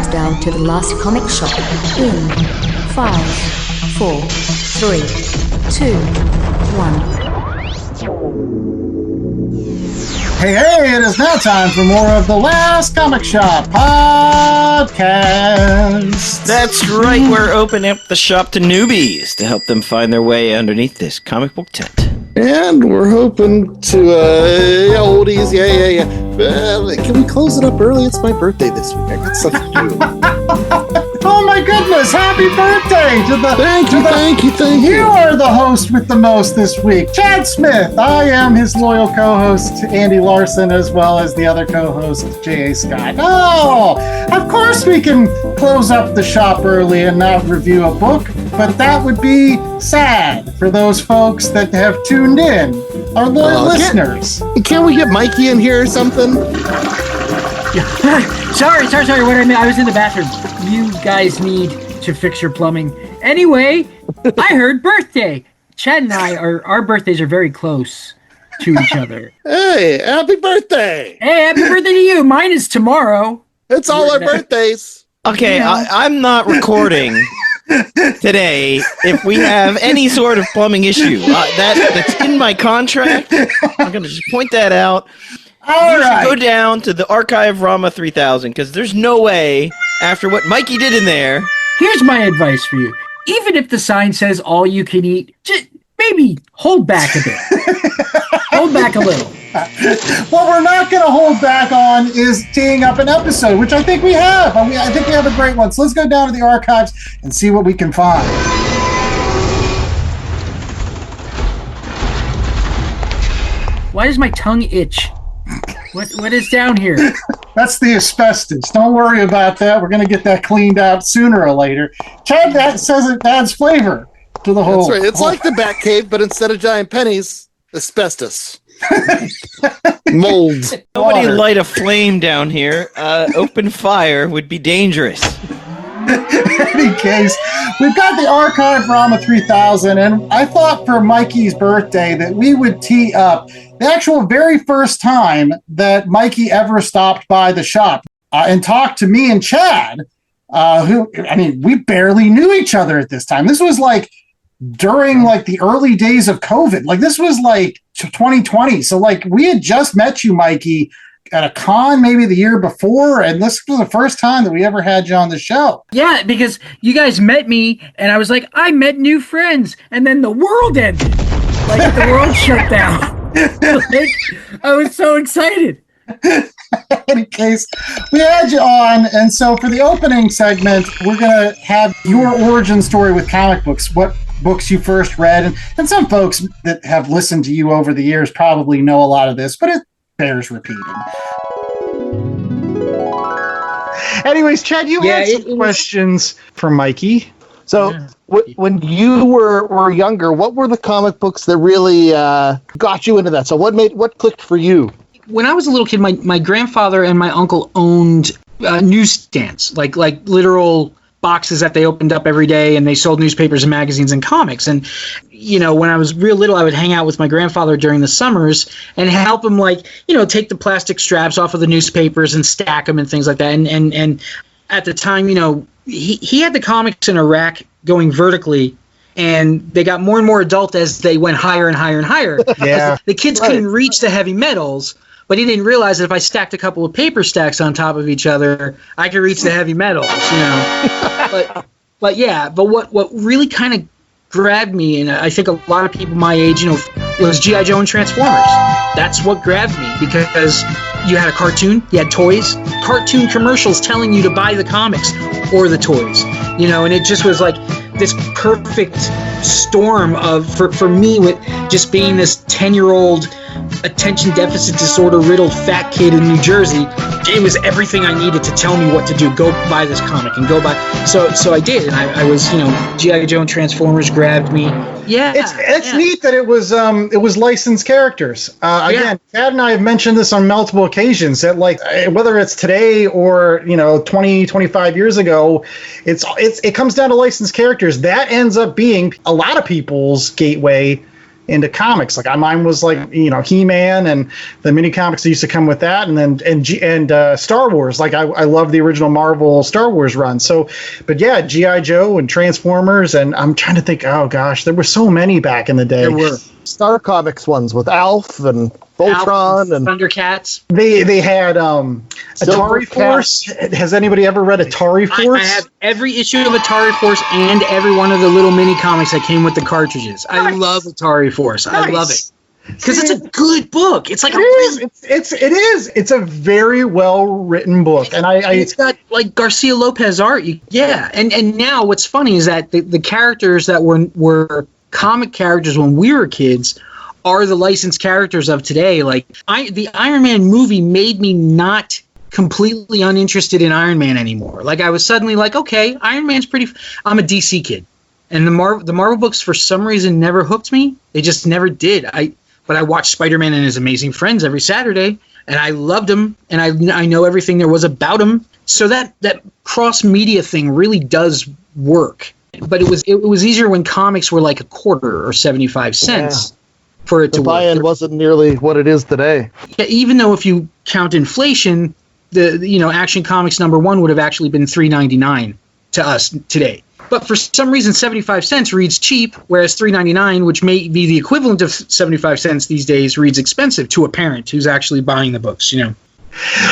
countdown to the last comic shop in 5, 4, 3, 2, 1. Hey, it is now time for more of the Last Comic Shop podcast. That's right, we're opening up the shop to newbies to help them find their way underneath this comic book tent. And we're hoping to, oldies, yeah. Can we close it up early? It's my birthday this week. I got stuff to do. Oh my goodness, happy birthday to the... Thank you. You are the host with the most this week, Chad Smith. I am his loyal co-host, Andy Larson, as well as the other co-host, J.A. Scott. Oh, of course we can close up the shop early and not review a book, but that would be sad for those folks that have tuned in, our loyal listeners. Can't we get Mikey in here or something? Sorry. What I meant, I was in the bathroom. You guys need to fix your plumbing. Anyway, I heard birthday. Chad and our birthdays are very close to each other. Hey, happy birthday! Hey, happy birthday to you. Mine is tomorrow. It's all our birthdays. Okay, I'm not recording today if we have any sort of plumbing issue. That's in my contract. I'm going to just point that out. All right. Should go down to the Archive Rama 3000 because there's no way, after what Mikey did in there. Here's my advice for you. Even if the sign says all you can eat, just maybe hold back a bit. Hold back a little. What we're not going to hold back on is teeing up an episode, which I think we have. I think we have a great one. So let's go down to the archives and see what we can find. Why does my tongue itch? What is down here? That's the asbestos. Don't worry about that. We're going to get that cleaned out sooner or later. Chad, that says it adds flavor to the whole. That's right. It's like the Batcave, but instead of giant pennies, asbestos. Mold. Nobody light a flame down here. Open fire would be dangerous. In any case, we've got the Archive Rama 3000, and I thought for Mikey's birthday that we would tee up the actual very first time that Mikey ever stopped by the shop and talked to me and Chad, we barely knew each other at this time. This was like during like the early days of COVID. Like this was like 2020. So like we had just met you, Mikey, at a con maybe the year before, and this was the first time that we ever had you on the show. Yeah, because you guys met me, and I was like, I met new friends, and then the world ended. Like the world shut down. Like, I was so excited. In any case, we had you on, and so for the opening segment, we're going to have your origin story with comic books, what books you first read, and some folks that have listened to you over the years probably know a lot of this, but it bears repeating. Anyways, Chad, you had some questions for Mikey. So, when you were younger, what were the comic books that really got you into that? So, what clicked for you? When I was a little kid, my grandfather and my uncle owned newsstands, like literal boxes that they opened up every day, and they sold newspapers and magazines and comics. And when I was real little, I would hang out with my grandfather during the summers and help him, take the plastic straps off of the newspapers and stack them and things like that. And at the time, he had the comics in a rack going vertically, and they got more and more adult as they went higher and higher and higher. Yeah, the kids couldn't reach the heavy metals. But he didn't realize that if I stacked a couple of paper stacks on top of each other, I could reach the heavy metals, But what really kind of grabbed me, and I think a lot of people my age, was G.I. Joe and Transformers. That's what grabbed me, because you had a cartoon, you had toys, cartoon commercials telling you to buy the comics or the toys, and it just was like this perfect storm for me with just being this 10-year-old attention deficit disorder riddled fat kid in New Jersey. It was everything I needed to tell me what to do. Go buy this comic and go buy. So I did, and I was, G.I. Joe and Transformers grabbed me. Yeah, it's neat that it was licensed characters. Again, Chad and I have mentioned this on multiple occasions that whether it's today or 20, 25 years ago, it comes down to licensed characters. That ends up being a lot of people's gateway into comics. Like mine was like, you know, He-Man and the mini comics that used to come with that, and then Star Wars. Like I love the original Marvel Star Wars run. So, but yeah, G.I. Joe and Transformers, and I'm trying to think. Oh gosh, there were so many back in the day. There were Star Comics ones with Alf and Voltron and Thundercats. They had Atari Force. Has anybody ever read Atari Force? I have every issue of Atari Force and every one of the little mini comics that came with the cartridges. Nice. I love Atari Force. Nice. I love it. Because it's a good book. It's like it is. It's a very well written book, and it's got like Garcia Lopez art. Yeah, and now what's funny is that the characters that were comic characters when we were kids are the licensed characters of today. Like the Iron Man movie made me not completely uninterested in Iron Man anymore. Like I was suddenly like, okay, Iron Man's pretty. I'm a DC kid, and the Marvel books for some reason never hooked me. They just never did. But I watched Spider-Man and His Amazing Friends every Saturday, and I loved him, and I know everything there was about him. So that cross-media thing really does work. But it was easier when comics were like a quarter or 75 cents for it to work. The buy-in wasn't nearly what it is today. Yeah, even though if you count inflation, the Action Comics #1 would have actually been $3.99 to us today. But for some reason, 75 cents reads cheap, whereas $3.99, which may be the equivalent of 75 cents these days, reads expensive to a parent who's actually buying the books, you know.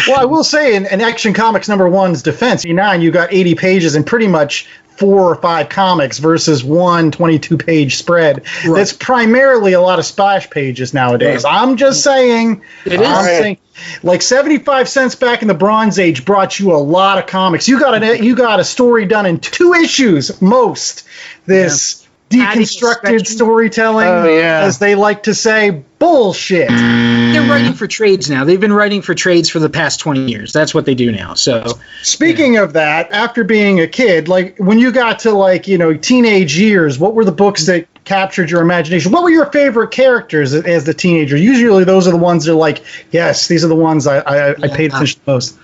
Well, I will say, in Action Comics #1's defense, you got 80 pages and pretty much 4 or 5 comics versus one 22-page spread. Right. That's primarily a lot of splash pages nowadays. Right. I'm just saying. It is. Like 75 cents back in the Bronze Age brought you a lot of comics. You got a story done in 2 issues, most. This deconstructed storytelling, as they like to say, bullshit. They're writing for trades now. They've been writing for trades for the past 20 years. That's what they do now. So, speaking of that, after being a kid, like when you got to teenage years, what were the books that captured your imagination? What were your favorite characters as the teenager? Usually those are the ones that are like, yes, these are the ones I paid attention to most.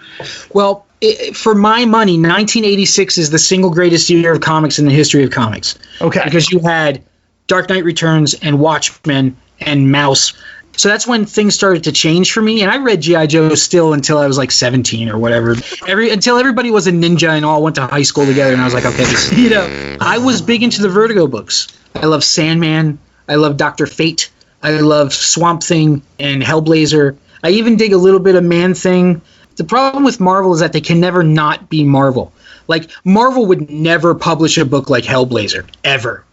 Well, for my money, 1986 is the single greatest year of comics in the history of comics. Okay. Because you had Dark Knight Returns and Watchmen and Mouse. So that's when things started to change for me. And I read G.I. Joe still until I was like 17 or whatever. Until everybody was a ninja and all went to high school together. And I was like, okay, I was big into the Vertigo books. I love Sandman. I love Dr. Fate. I love Swamp Thing and Hellblazer. I even dig a little bit of Man-Thing. The problem with Marvel is that they can never not be Marvel. Like, Marvel would never publish a book like Hellblazer. Ever.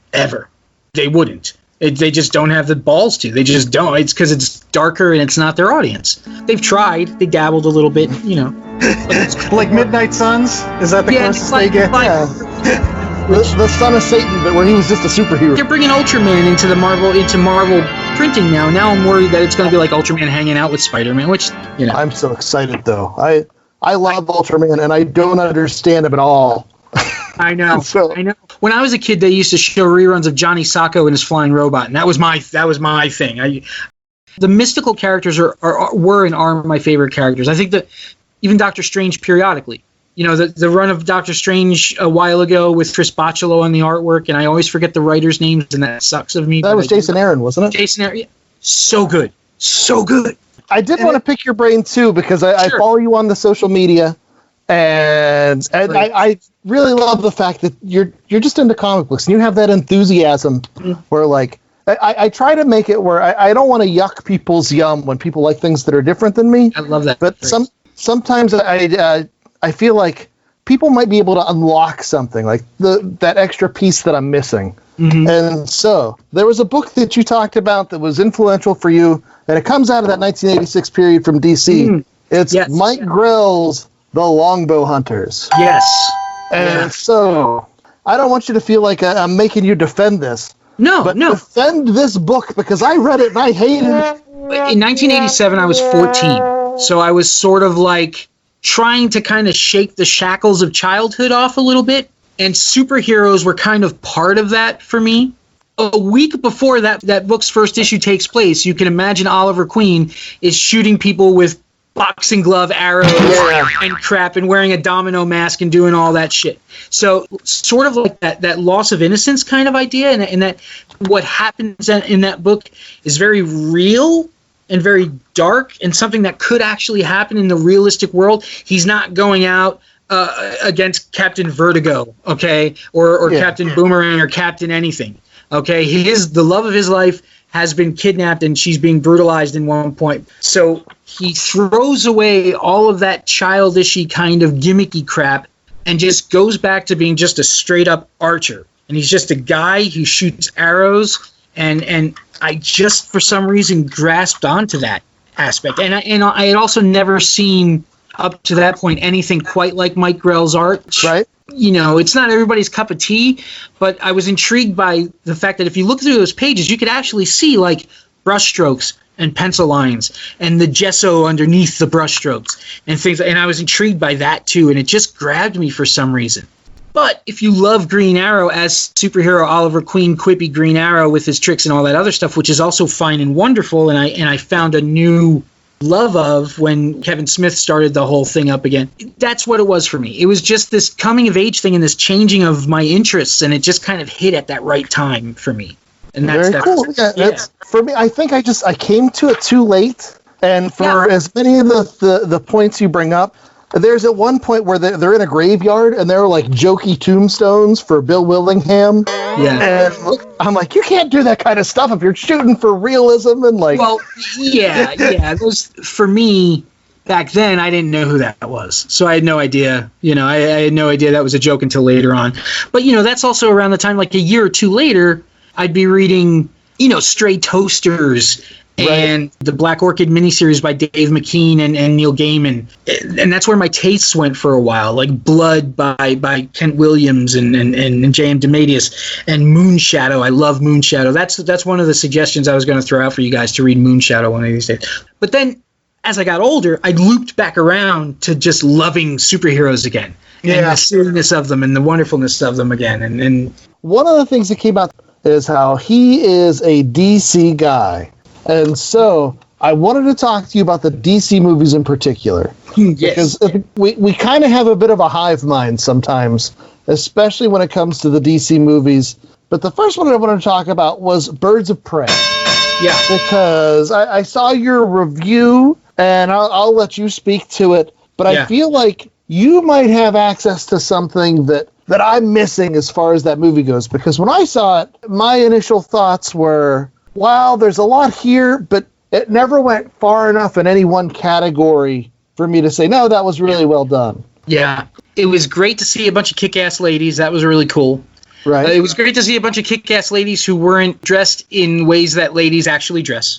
They wouldn't. They just don't have the balls to. They just don't. It's because it's darker and it's not their audience. They've tried. They dabbled a little bit, like Midnight Suns? Is that the closest they get? The son of Satan, but where he was just a superhero. They're bringing Ultraman into Marvel printing now. Now I'm worried that it's going to be like Ultraman hanging out with Spider-Man, which, I'm so excited, though. I love Ultraman, and I don't understand him at all. I know. I know. When I was a kid, they used to show reruns of Johnny Sacco and his flying robot, and that was my thing. The mystical characters were and are my favorite characters. I think that even Doctor Strange periodically. The run of Doctor Strange a while ago with Chris Bocciolo on the artwork, and I always forget the writers' names, and that sucks of me. That was Jason Aaron, wasn't it? Jason Aaron, yeah. So good. I did want to pick your brain, too, because I follow you on the social media, and I really love the fact that you're just into comic books, and you have that enthusiasm where, like, I try to make it where I don't want to yuck people's yum when people like things that are different than me. I love that. But sometimes I feel like people might be able to unlock something, like that extra piece that I'm missing. Mm-hmm. And so there was a book that you talked about that was influential for you, and it comes out of that 1986 period from DC. Mm. It's Mike Grell's The Longbow Hunters. Yes. And so I don't want you to feel like I'm making you defend this. No. Defend this book because I read it and I hated it. In 1987, I was 14. So I was sort of like trying to kind of shake the shackles of childhood off a little bit. And superheroes were kind of part of that for me. A week before that book's first issue takes place, you can imagine Oliver Queen is shooting people with boxing glove arrows and crap and wearing a domino mask and doing all that shit. So sort of like that loss of innocence kind of idea, and that what happens in that book is very real and very dark and something that could actually happen in the realistic world. He's not going out against Captain Vertigo, okay, or Captain Boomerang or Captain anything, okay. The love of his life has been kidnapped and she's being brutalized in one point. So he throws away all of that childishy kind of gimmicky crap and just goes back to being just a straight up archer. And he's just a guy who shoots arrows, and I just for some reason grasped onto that aspect. And I had also never seen up to that point anything quite like Mike Grell's art. Right. You know, it's not everybody's cup of tea, but I was intrigued by the fact that if you look through those pages, you could actually see like brushstrokes and pencil lines and the gesso underneath the brushstrokes and things. And I was intrigued by that too, and it just grabbed me for some reason. But if you love Green Arrow as superhero Oliver Queen, quippy Green Arrow with his tricks and all that other stuff, which is also fine and wonderful, and I found a new love of when Kevin Smith started the whole thing up again. That's what it was for me. It was just this coming of age thing and this changing of my interests, and it just kind of hit at that right time for me. And that's very cool. Yeah, that's, for me, I think I came to it too late. And for as many of the points you bring up, there's at one point where they're in a graveyard and there are like jokey tombstones for Bill Willingham. Yeah. And I'm like, you can't do that kind of stuff if you're shooting for realism and like. Well, yeah. Those, for me, back then, I didn't know who that was. So I had no idea. You know, I had no idea that was a joke until later on. But, you know, that's also around the time, like a year or two later, I'd be reading, you know, Stray Toasters and the Black Orchid miniseries by Dave McKean and Neil Gaiman. And that's where my tastes went for a while, like Blood by Kent Williams and J.M. DeMatteis, and Moonshadow. I love Moonshadow. That's one of the suggestions I was going to throw out for you guys, to read Moonshadow one of these days. But then as I got older, I looped back around to just loving superheroes again. And the silliness of them and the wonderfulness of them again. And one of the things that came out is how he is a DC guy. And so I wanted to talk to you about the DC movies in particular. Yes. Because we kind of have a bit of a hive mind sometimes, especially when it comes to the DC movies. But the first one I wanted to talk about was Birds of Prey. Yeah. Because I saw your review, and I'll let you speak to it. But I feel like you might have access to something that I'm missing as far as that movie goes. Because when I saw it, my initial thoughts were, wow, there's a lot here, but it never went far enough in any one category for me to say, no, that was really well done. Yeah. It was great to see a bunch of kick-ass ladies. That was really cool. Right. It was great to see a bunch of kick-ass ladies who weren't dressed in ways that ladies actually dress.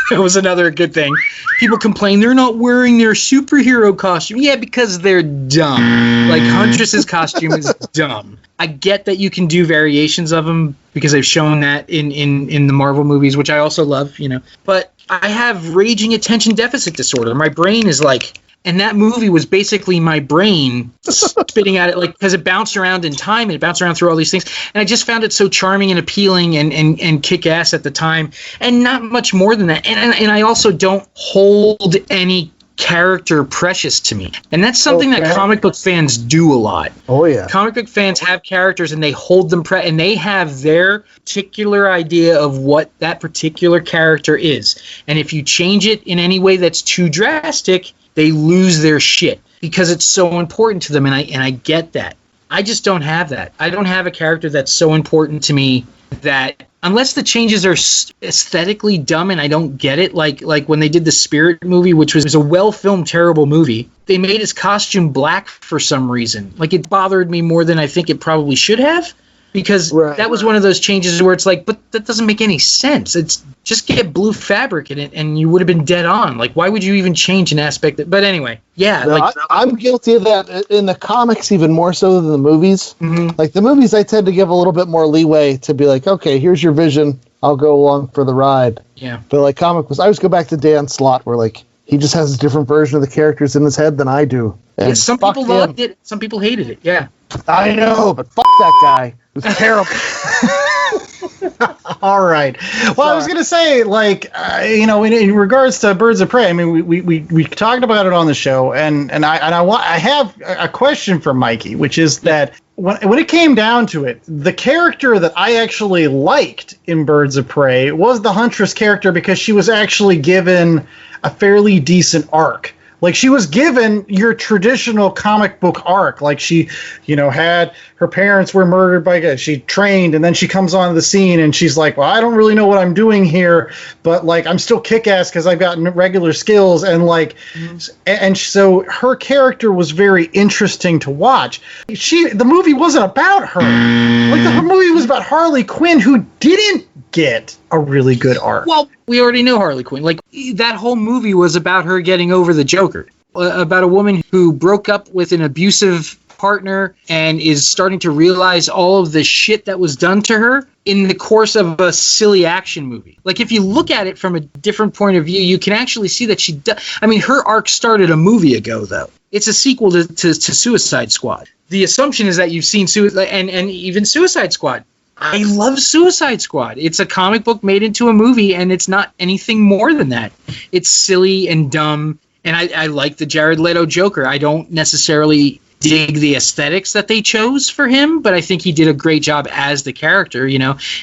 That was another good thing. People complain they're not wearing their superhero costume. Yeah, because they're dumb. Like, Huntress's costume is dumb. I get that you can do variations of them because they've shown that in the Marvel movies, which I also love, you know. But I have raging attention deficit disorder. My brain is like... And that movie was basically my brain spitting at it, like, because it bounced around in time and it bounced around through all these things. And I just found it so charming and appealing and kick-ass at the time, and not much more than that. And I also don't hold any character precious to me. And that's something that comic book fans do a lot. Oh, yeah. Comic book fans have characters and they hold them and they have their particular idea of what that particular character is. And if you change it in any way that's too drastic, they lose their shit because it's so important to them, and I get that. I just don't have that. I don't have a character that's so important to me that unless the changes are aesthetically dumb and I don't get it, like when they did the Spirit movie, which was a well-filmed, terrible movie, they made his costume black for some reason. Like, it bothered me more than I think it probably should have. Because that was one of those changes where it's like, but that doesn't make any sense. It's just get blue fabric in it and you would have been dead on. Like, why would you even change an aspect? But anyway, I'm guilty of that in the comics even more so than the movies. Mm-hmm. Like, the movies, I tend to give a little bit more leeway to be like, okay, here's your vision. I'll go along for the ride. Yeah. But like comic books, I always go back to Dan Slott where like he just has a different version of the characters in his head than I do. And some people loved it. Some people hated it. Yeah. I know, but fuck that guy. It was terrible. All right. Well, I was going to say, like, in regards to Birds of Prey, I mean, we talked about it on the show, and I have a question for Mikey, which is that when it came down to it, the character that I actually liked in Birds of Prey was the Huntress character, because she was actually given a fairly decent arc. Like, she was given your traditional comic book arc. Like, she, had her parents were murdered by, she trained, and then she comes onto the scene and she's like, well, I don't really know what I'm doing here, but like, I'm still kick-ass because I've got regular skills. And like, and so her character was very interesting to watch. The movie wasn't about her. Like, the movie was about Harley Quinn, who didn't get a really good arc. Well, we already know Harley Quinn. Like, that whole movie was about her getting over the Joker, about a woman who broke up with an abusive partner and is starting to realize all of the shit that was done to her in the course of a silly action movie. Like, if you look at it from a different point of view, you can actually see that her arc started a movie ago, though. It's a sequel to Suicide Squad. The assumption is that you've seen and even Suicide Squad. I love Suicide Squad. It's a comic book made into a movie, and it's not anything more than that. It's silly and dumb, and I like the Jared Leto Joker. I don't necessarily dig the aesthetics that they chose for him, but I think he did a great job as the character.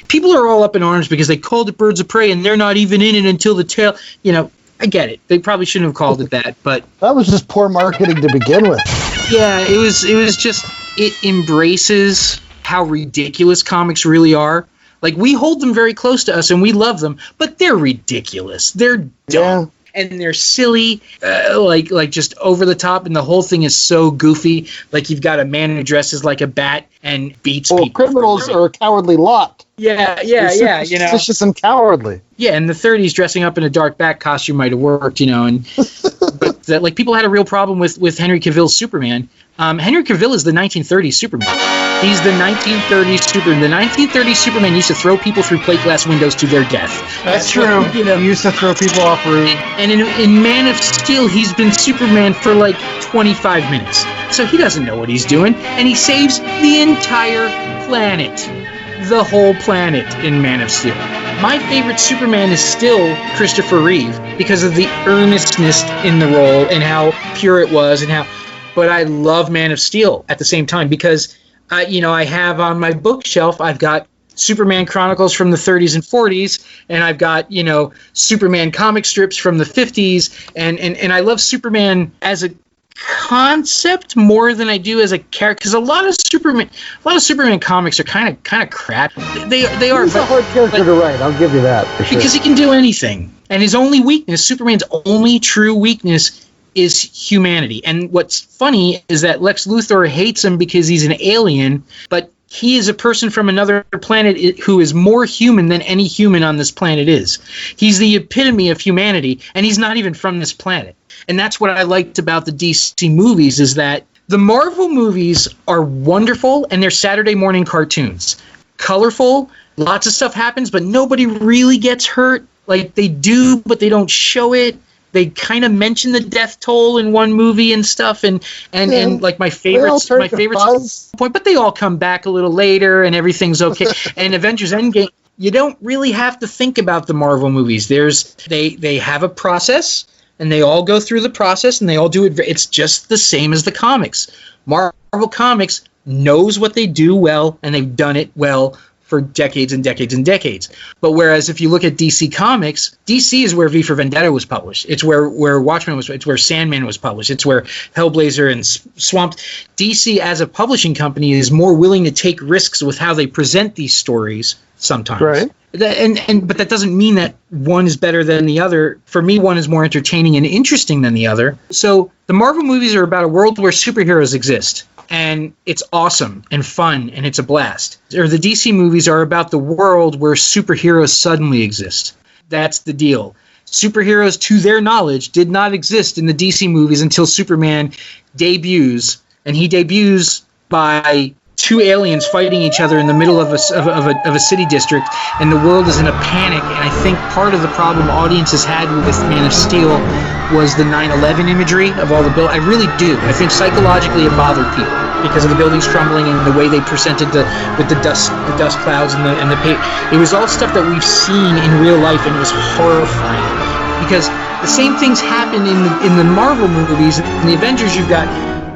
People are all up in arms because they called it Birds of Prey, and they're not even in it until the tail. I get it. They probably shouldn't have called it that, but that was just poor marketing to begin with. Yeah, it was just, it embraces how ridiculous comics really are. Like, we hold them very close to us and we love them, but they're ridiculous. They're dumb. Yeah. And they're silly, like just over the top, and the whole thing is so goofy. Like, you've got a man who dresses like a bat and beats people. Criminals are a cowardly lot. Yeah. Superstitious and cowardly. Yeah, in the 30s, dressing up in a dark bat costume might have worked, but people had a real problem with Henry Cavill's Superman. Henry Cavill is the 1930s Superman. He's the 1930s Superman. The 1930s Superman used to throw people through plate glass windows to their death. That's true. He used to throw people off roofs. And in Man of Steel, he's been Superman for like 25 minutes. So he doesn't know what he's doing, and he saves the entire planet. The whole planet in Man of Steel. My favorite Superman is still Christopher Reeve because of the earnestness in the role and how pure it was but I love Man of Steel at the same time because I have on my bookshelf, I've got Superman Chronicles from the 30s and 40s, and I've got, Superman comic strips from the 50s, and I love Superman as a concept more than I do as a character, because a lot of Superman comics are kind of crap. They are. He's a hard character to write. I'll give you that for sure. Because he can do anything, and his only weakness, Superman's only true weakness, is humanity. And what's funny is that Lex Luthor hates him because he's an alien, but he is a person from another planet who is more human than any human on this planet is. He's the epitome of humanity, and he's not even from this planet. And that's what I liked about the DC movies, is that the Marvel movies are wonderful, and they're Saturday morning cartoons. Colorful, lots of stuff happens, but nobody really gets hurt. Like, they do, but they don't show it. They kind of mention the death toll in one movie and stuff, and like my favorites point, but they all come back a little later, and everything's okay. And Avengers Endgame, you don't really have to think about the Marvel movies. They have a process, and they all go through the process, and they all do it. It's just the same as the comics. Marvel Comics knows what they do well, and they've done it well for decades and decades and decades. But whereas if you look at DC Comics, DC is where V for Vendetta was published. It's where Watchmen was. It's where Sandman was published. It's where Hellblazer and Swamp. DC as a publishing company is more willing to take risks with how they present these stories sometimes. Right. But that doesn't mean that one is better than the other. For me, one is more entertaining and interesting than the other. So the Marvel movies are about a world where superheroes exist. And it's awesome and fun, and it's a blast. Or the DC movies are about the world where superheroes suddenly exist. That's the deal. Superheroes, to their knowledge, did not exist in the DC movies until Superman debuts. And he debuts by two aliens fighting each other in the middle of a city district, and the world is in a panic. And I think part of the problem audiences had with Man of Steel was the 9/11 imagery of all the I really do. I think psychologically it bothered people. because of the buildings crumbling and the way they presented with the dust clouds and the paint. It was all stuff that we've seen in real life, and it was horrifying because the same things happen in the Marvel movies. In the Avengers, you've got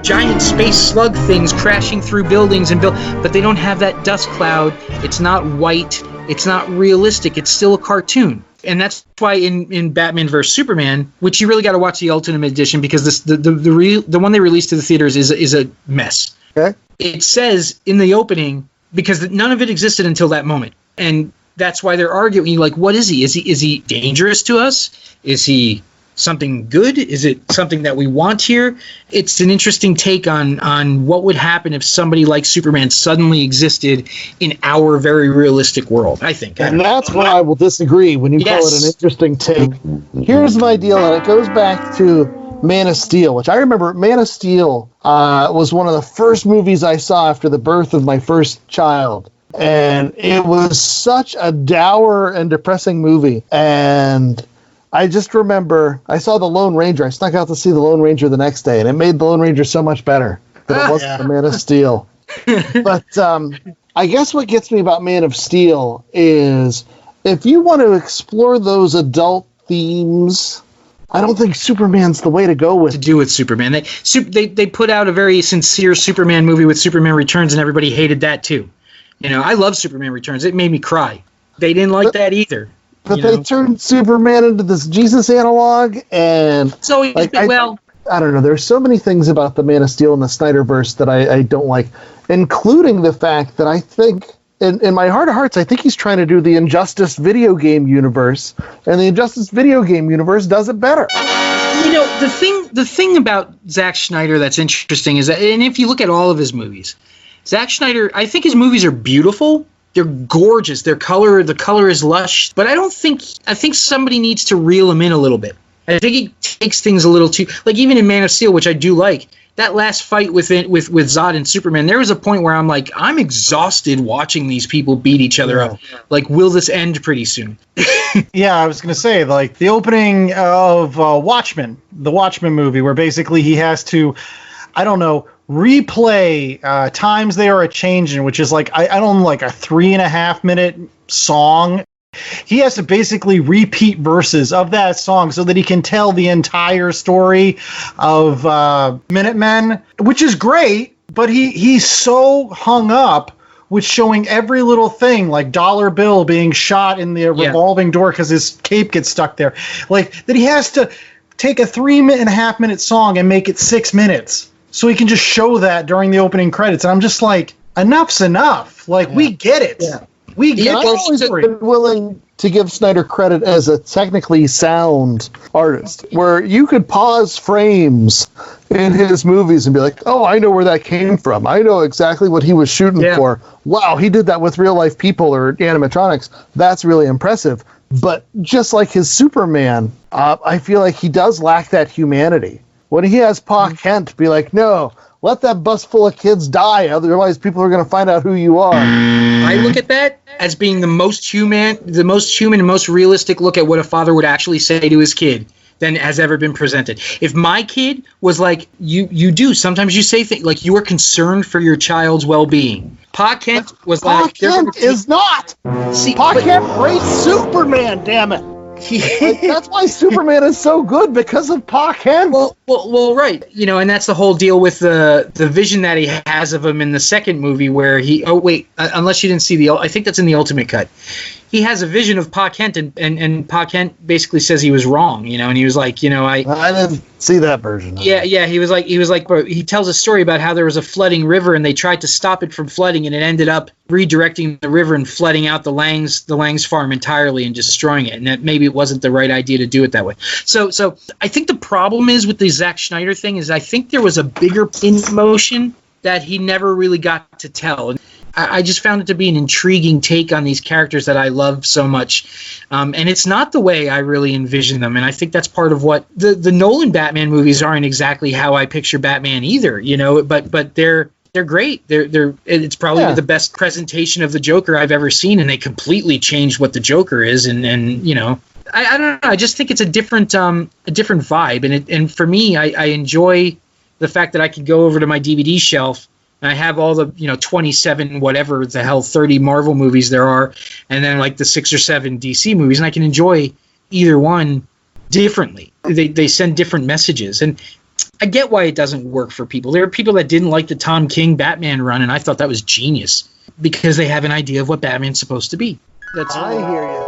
giant space slug things crashing through buildings but they don't have that dust cloud. It's not white. It's not realistic. It's still a cartoon. And that's why in Batman vs Superman, which you really got to watch the Ultimate Edition because the one they released to the theaters is a mess. Okay. It says in the opening, because none of it existed until that moment, and that's why they're arguing. Like, what is he? Is he dangerous to us? Is he something good? Is it something that we want here? It's an interesting take on what would happen if somebody like Superman suddenly existed in our very realistic world, I think. And that's why I will disagree when you call it an interesting take. Here's my deal, and it goes back to Man of Steel, which I remember Man of Steel was one of the first movies I saw after the birth of my first child. And it was such a dour and depressing movie. And I just remember I saw The Lone Ranger. I snuck out to see The Lone Ranger the next day, and it made The Lone Ranger so much better than it wasn't the Man of Steel. But I guess what gets me about Man of Steel is if you want to explore those adult themes, I don't think Superman's the way to go with. To do with Superman, they put out a very sincere Superman movie with Superman Returns, and everybody hated that too. You know, I love Superman Returns. It made me cry. They didn't like that either. But they turned Superman into this Jesus analog, and so I don't know. There's so many things about the Man of Steel and the Snyderverse that I don't like, including the fact that I think, in my heart of hearts, I think he's trying to do the Injustice video game universe, and the Injustice video game universe does it better. You know, the thing about Zack Snyder that's interesting is that, and if you look at all of his movies, Zack Snyder, I think his movies are beautiful. They're gorgeous. The color is lush. But I think somebody needs to reel him in a little bit. I think he takes things a little too, like even in Man of Steel, which I do like, that last fight with Zod and Superman, there was a point where I'm like, I'm exhausted watching these people beat each other up. Like, will this end pretty soon? Yeah, I was going to say, like, the opening of Watchmen, the Watchmen movie, where basically he has to, I don't know, replay Times They Are A-Changin', which is like, I don't know, like a 3.5 minute song. He has to basically repeat verses of that song so that he can tell the entire story of Minutemen, which is great, but he's so hung up with showing every little thing, like Dollar Bill being shot in the revolving door because his cape gets stuck there, like that he has to take a 3.5 minute song and make it 6 minutes so he can just show that during the opening credits. And I'm just like, enough's enough. Like, we get it. Yeah. We get I've always been willing to give Snyder credit as a technically sound artist, where you could pause frames in his movies and be like, oh, I know where that came from. I know exactly what he was shooting for. Wow, he did that with real life people or animatronics. That's really impressive. But just like his Superman, I feel like he does lack that humanity. When he has Pa Kent be like, no, let that bus full of kids die, otherwise people are going to find out who you are. I look at that as being the most human and most realistic look at what a father would actually say to his kid than has ever been presented. If my kid was like, you do, sometimes you say things like you are concerned for your child's well-being. Pa Kent was Pa Kent is not. See, Pa Kent raised Superman, damn it. Like, that's why Superman is so good, because of Pa Kent. Well, right. You know, and that's the whole deal with the vision that he has of him in the second movie where he, unless you didn't see I think that's in the Ultimate Cut. He has a vision of Pa Kent, and Pa Kent basically says he was wrong, you know, and he was like, you know, I didn't see that version. Yeah, he was like, bro, he tells a story about how there was a flooding river and they tried to stop it from flooding, and it ended up redirecting the river and flooding out the Langs farm entirely and destroying it, and that maybe it wasn't the right idea to do it that way. So I think the problem is with the Zack Snyder thing is I think there was a bigger in motion that he never really got to tell. And I just found it to be an intriguing take on these characters that I love so much. And it's not the way I really envision them. And I think that's part of what the Nolan Batman movies aren't exactly how I picture Batman either, you know, but they're great. It's probably the best presentation of the Joker I've ever seen. And they completely changed what the Joker is. And you know, I don't know. I just think it's a different vibe. And for me, I enjoy the fact that I could go over to my DVD shelf and I have all the 27 whatever the hell 30 Marvel movies there are, and then like the 6 or 7 DC movies, and I can enjoy either one differently. They send different messages, and I get why it doesn't work for people. There are people that didn't like the Tom King Batman run, and I thought that was genius because they have an idea of what Batman's supposed to be. I hear you.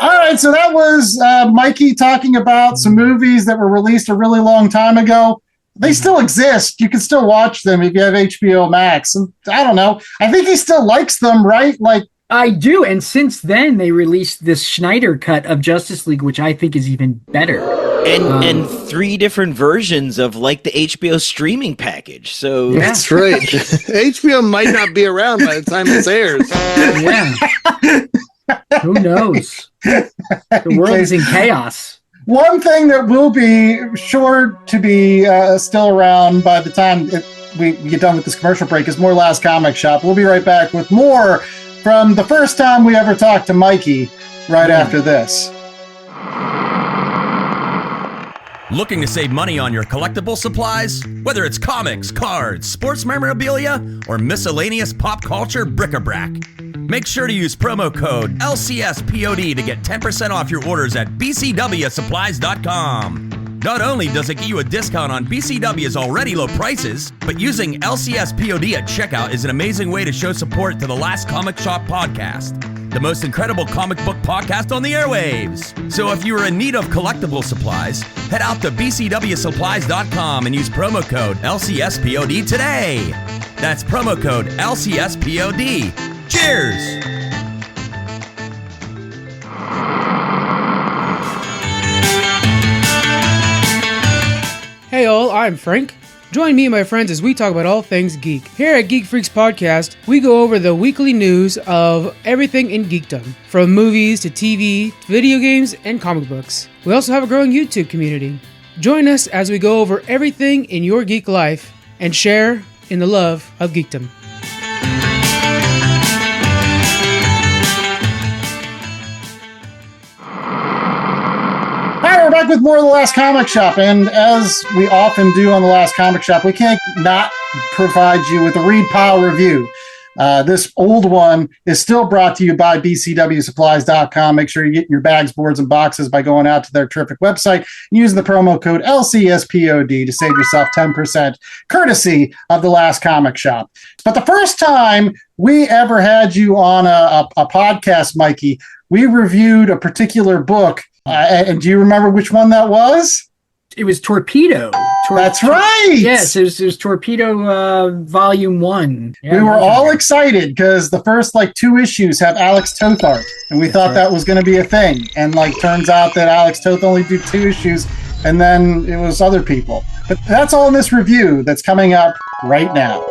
All right, so that was Mikey talking about some movies that were released a really long time ago. They still exist. You can still watch them if you have HBO Max. And I don't know. I think he still likes them, right? Like, I do, and since then they released this Schneider cut of Justice League, which I think is even better. And 3 different versions of like the HBO streaming package. So That's right. HBO might not be around by the time this airs. Yeah. Who knows? The world is in chaos. one thing that will be sure to be still around by the time we get done with this commercial break is more Last Comic Shop. We'll be right back with more from the first time we ever talked to Mikey right after this. Looking to save money on your collectible supplies? Whether it's comics, cards, sports memorabilia, or miscellaneous pop culture bric-a-brac, make sure to use promo code LCSPOD to get 10% off your orders at bcwsupplies.com. Not only does it get you a discount on BCW's already low prices, but using LCSPOD at checkout is an amazing way to show support to the Last Comic Shop podcast, the most incredible comic book podcast on the airwaves. So if you are in need of collectible supplies, head out to bcwsupplies.com and use promo code LCSPOD today. That's promo code LCSPOD. Cheers! Hey all, I'm Frank. Join me and my friends as we talk about all things geek. Here at Geek Freaks Podcast, we go over the weekly news of everything in geekdom, from movies to TV, video games, and comic books. We also have a growing YouTube community. Join us as we go over everything in your geek life and share in the love of geekdom. We're back with more of the Last Comic Shop, and as we often do on the Last Comic Shop, we can't not provide you with a Read Pile review. This old one is still brought to you by bcwsupplies.com. Make sure you get your bags, boards, and boxes by going out to their terrific website and using the promo code LCSPOD to save yourself 10%, courtesy of the Last Comic Shop. But the first time we ever had you on a podcast, Mikey, we reviewed a particular book. And do you remember which one that was? It was Torpedo. That's right. Yes, it was Torpedo Volume 1. Yeah, we were all excited because the first 2 issues have Alex Toth art, and we thought that was going to be a thing. And turns out that Alex Toth only did 2 issues, and then it was other people. But that's all in this review that's coming up right now.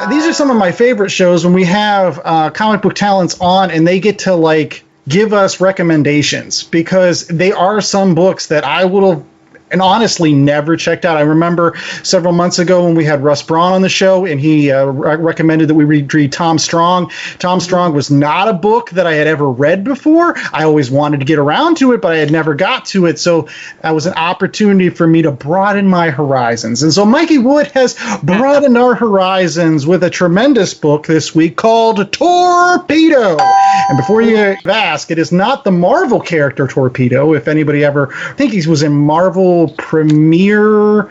These are some of my favorite shows when we have comic book talents on, and they get to give us recommendations, because they are some books that I would have and honestly never checked out. I remember several months ago when we had Russ Braun on the show, and he recommended that we read Tom Strong. Tom Strong was not a book that I had ever read before. I always wanted to get around to it, but I had never got to it. So that was an opportunity for me to broaden my horizons. And so Mikey Wood has broadened our horizons with a tremendous book this week called Torpedo. And before you ask, it is not the Marvel character Torpedo. If anybody ever, I think he was in Marvel Premiere. I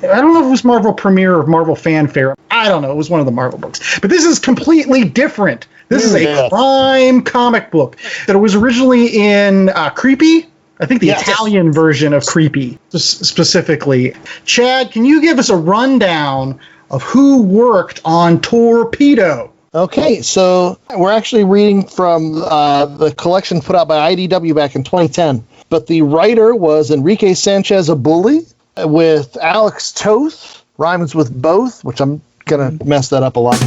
don't know if it was Marvel Premiere or Marvel Fanfare. I don't know. It was one of the Marvel books. But this is completely different. This is a crime comic book that was originally in Creepy. I think the Italian version of Creepy specifically. Chad, can you give us a rundown of who worked on Torpedo? Okay, so we're actually reading from the collection put out by IDW back in 2010. But the writer was Enrique Sanchez Abuli with Alex Toth, rhymes with both, which I'm going to mess that up a lot.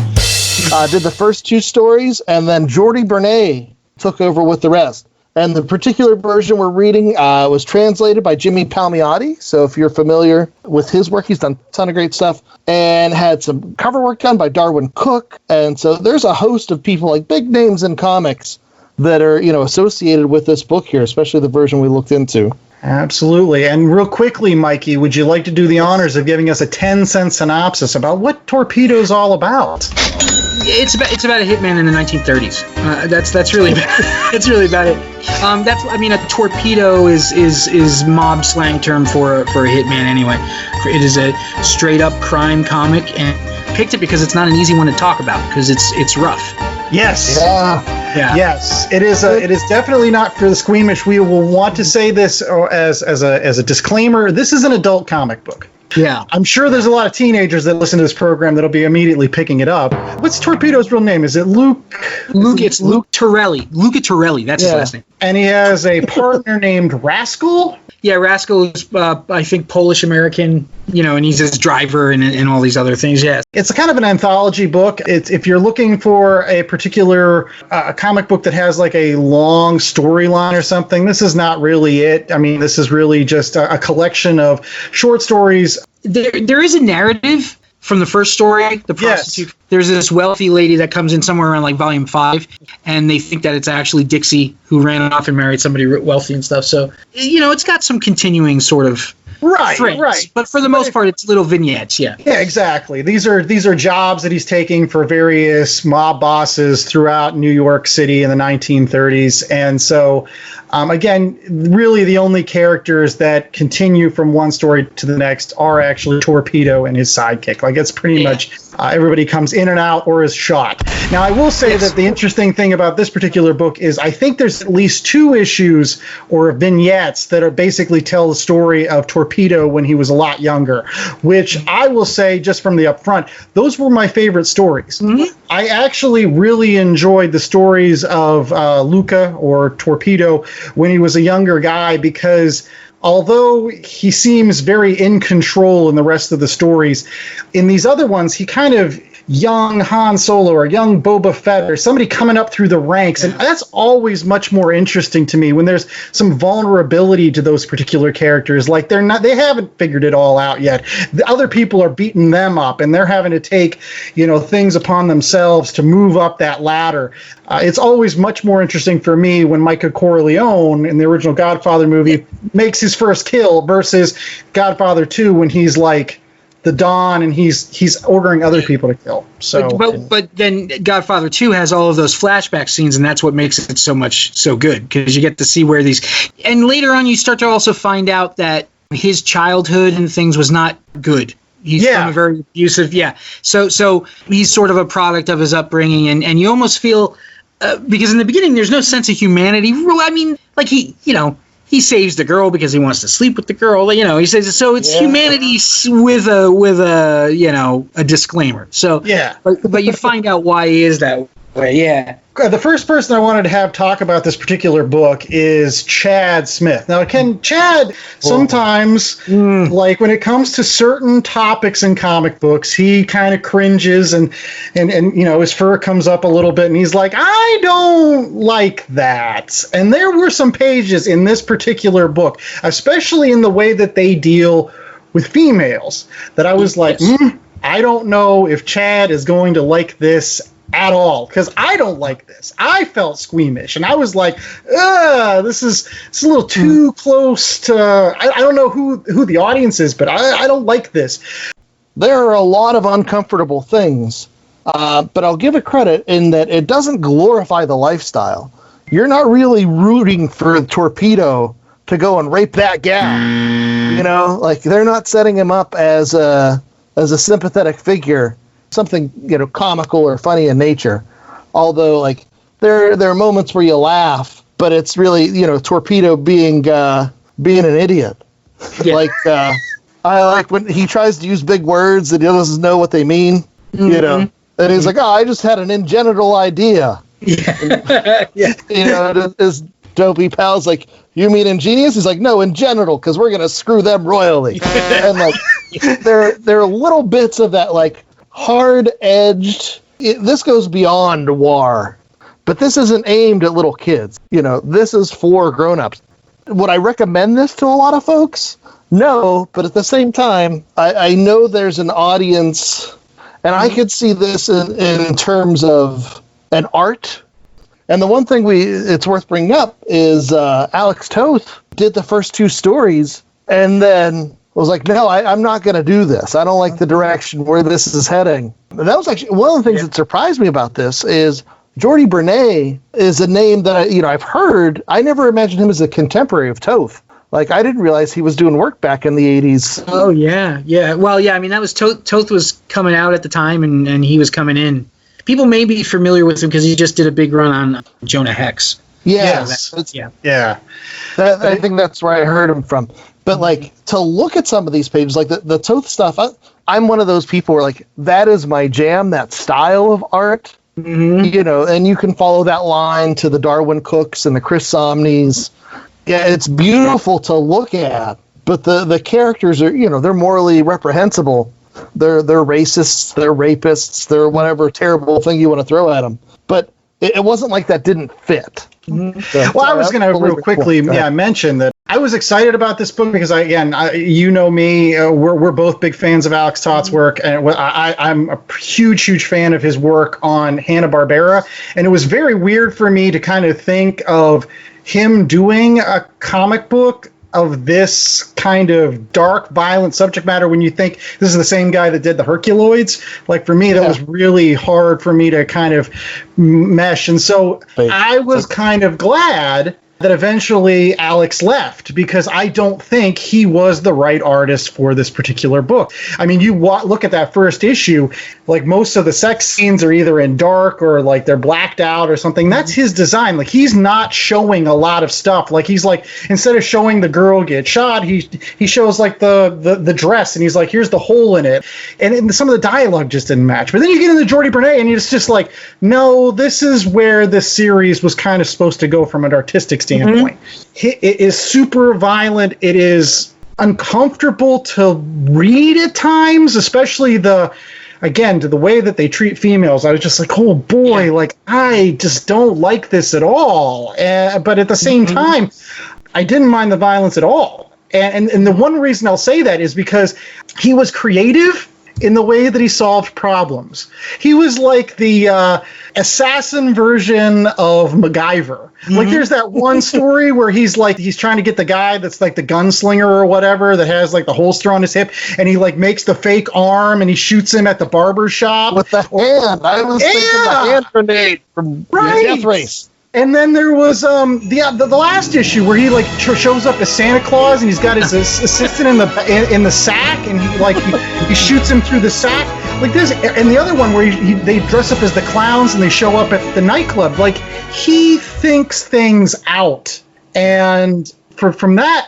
Did the first 2 stories, and then Jordi Bernet took over with the rest. And the particular version we're reading was translated by Jimmy Palmiotti. So if you're familiar with his work, he's done a ton of great stuff. And had some cover work done by Darwin Cook. And so there's a host of people, big names in comics, that are associated with this book here, especially the version we looked into. Absolutely. And real quickly, Mikey, would you like to do the honors of giving us a 10-cent synopsis about what Torpedo's all about? It's about a hitman in the 1930s. That's really that's really about it. A torpedo is mob slang term for a hitman anyway. It is a straight up crime comic, and picked it because it's not an easy one to talk about because it's rough. Yes. Yeah. Yes. It is. It is definitely not for the squeamish. We will want to say this as a disclaimer. This is an adult comic book. Yeah. I'm sure there's a lot of teenagers that listen to this program that'll be immediately picking it up. What's Torpedo's real name? Is it Luke? It's Luke Torelli. Luca Torelli. That's his last name. And he has a partner named Rascal. Yeah, Rascal is, I think, Polish-American, and he's his driver and all these other things, yes. It's a kind of an anthology book. If you're looking for a particular comic book that has like a long storyline or something, this is not really it. I mean, this is really just a collection of short stories. There is a narrative from the first story, the prostitute. Yes. There's this wealthy lady that comes in somewhere around like volume 5, and they think that it's actually Dixie who ran off and married somebody wealthy and stuff. So, it's got some continuing sort of threads, right. But for the most part, it's little vignettes, yeah. Yeah, exactly. These are jobs that he's taking for various mob bosses throughout New York City in the 1930s. And so, again, really the only characters that continue from one story to the next are actually Torpedo and his sidekick. Like, it's pretty much everybody comes in and out or is shot. Now, I will say that the interesting thing about this particular book is I think there's at least 2 issues or vignettes that are basically tell the story of Torpedo when he was a lot younger, which I will say just from the upfront, those were my favorite stories. Mm-hmm. I actually really enjoyed the stories of Luca or Torpedo when he was a younger guy, because although he seems very in control in the rest of the stories, in these other ones, he kind of young Han Solo or young Boba Fett or somebody coming up through the ranks. And that's always much more interesting to me when there's some vulnerability to those particular characters. Like they haven't figured it all out yet. The other people are beating them up and they're having to take, things upon themselves to move up that ladder. It's always much more interesting for me when Michael Corleone in the original Godfather movie makes his first kill versus Godfather 2 when he's like the Don and he's ordering other people to kill. So, but then Godfather 2 has all of those flashback scenes, and that's what makes it so good, because you get to see where these, and later on you start to also find out that his childhood and things was not good. He's from a very abusive, So he's sort of a product of his upbringing, and you almost feel because in the beginning there's no sense of humanity. I mean, like he saves the girl because he wants to sleep with the girl. He says so. It's humanity with a disclaimer. So but you find out why he is that way. Yeah. The first person I wanted to have talk about this particular book is Chad Smith. Now, Chad sometimes, like when it comes to certain topics in comic books, he kind of cringes and his fur comes up a little bit and he's like, I don't like that. And there were some pages in this particular book, especially in the way that they deal with females, that I was like, I don't know if Chad is going to like this at all, because I don't like this. I felt squeamish, and I was like, this is a little too close to. I don't know who the audience is, but I don't like this. There are a lot of uncomfortable things, but I'll give it credit in that it doesn't glorify the lifestyle. You're not really rooting for Torpedo to go and rape that gal. Like they're not setting him up as a sympathetic figure. Something comical or funny in nature, although like there are moments where you laugh, but it's really Torpedo being an idiot. Like I like when he tries to use big words that he doesn't know what they mean, and he's like, I just had an ingenital idea. His dopey pal's like, you mean ingenious? He's like, no, ingenital, because we're gonna screw them royally. And like there are little bits of that like hard-edged. This goes beyond noir, but this isn't aimed at little kids. This is for grown-ups. Would I recommend this to a lot of folks? No, but at the same time, I know there's an audience, and I could see this in terms of an art. And the one thing it's worth bringing up is Alex Toth did the first 2 stories, and then was like, no, I'm not going to do this. I don't like the direction where this is heading. And that was actually one of the things that surprised me about this is Jordi Bernet is a name that I've heard. I never imagined him as a contemporary of Toth. Like, I didn't realize he was doing work back in the 80s. Oh, yeah. Well, yeah, I mean, that was Toth was coming out at the time, and he was coming in. People may be familiar with him because he just did a big run on Jonah Hex. Yes. Yeah. I think that's where I heard him from. But, like, to look at some of these pages, like the Toth stuff, I'm one of those people where, like, that is my jam, that style of art. Mm-hmm. And you can follow that line to the Darwin Cooks and the Chris Somneys. Yeah, it's beautiful to look at, but the characters are, they're morally reprehensible. They're racists, they're rapists, they're whatever terrible thing you want to throw at them. But it wasn't like that didn't fit. Mm-hmm. So, I was going to real quickly mention that I was excited about this book because, you know me, we're both big fans of Alex Toth's work, and I'm a huge fan of his work on Hanna-Barbera, and it was very weird for me to kind of think of him doing a comic book of this kind of dark, violent subject matter when you think this is the same guy that did the Herculoids. Like, for me, that was really hard for me to kind of mesh. And so I was kind of glad that eventually Alex left, because I don't think he was the right artist for this particular book. I mean, you look at that first issue, like, most of the sex scenes are either in dark or like they're blacked out or something. That's his design. Like, he's not showing a lot of stuff. Like, he's like, instead of showing the girl get shot, he shows like the dress, and he's like, here's the hole in it. And some of the dialogue just didn't match. But then you get into Jordi Bernet, and it's just like, no, this is where this series was kind of supposed to go from an artistic standpoint. It is super violent. It is uncomfortable to read at times, especially to the way that they treat females. I was just like, oh boy, like, I just don't like this at all. But at the same time, I didn't mind the violence at all. And the one reason I'll say that is because he was creative in the way that he solved problems. He was like the assassin version of MacGyver. Like, there's that one story where he's trying to get the guy that's like the gunslinger or whatever that has like the holster on his hip, and he like makes the fake arm and he shoots him at the barber shop with the hand. I was thinking the hand grenade from Death Race. And then there was the last issue where he like shows up as Santa Claus, and he's got his assistant in the sack, and he shoots him through the sack like this. And the other one where they dress up as the clowns and they show up at the nightclub. Like, he thinks things out, and from that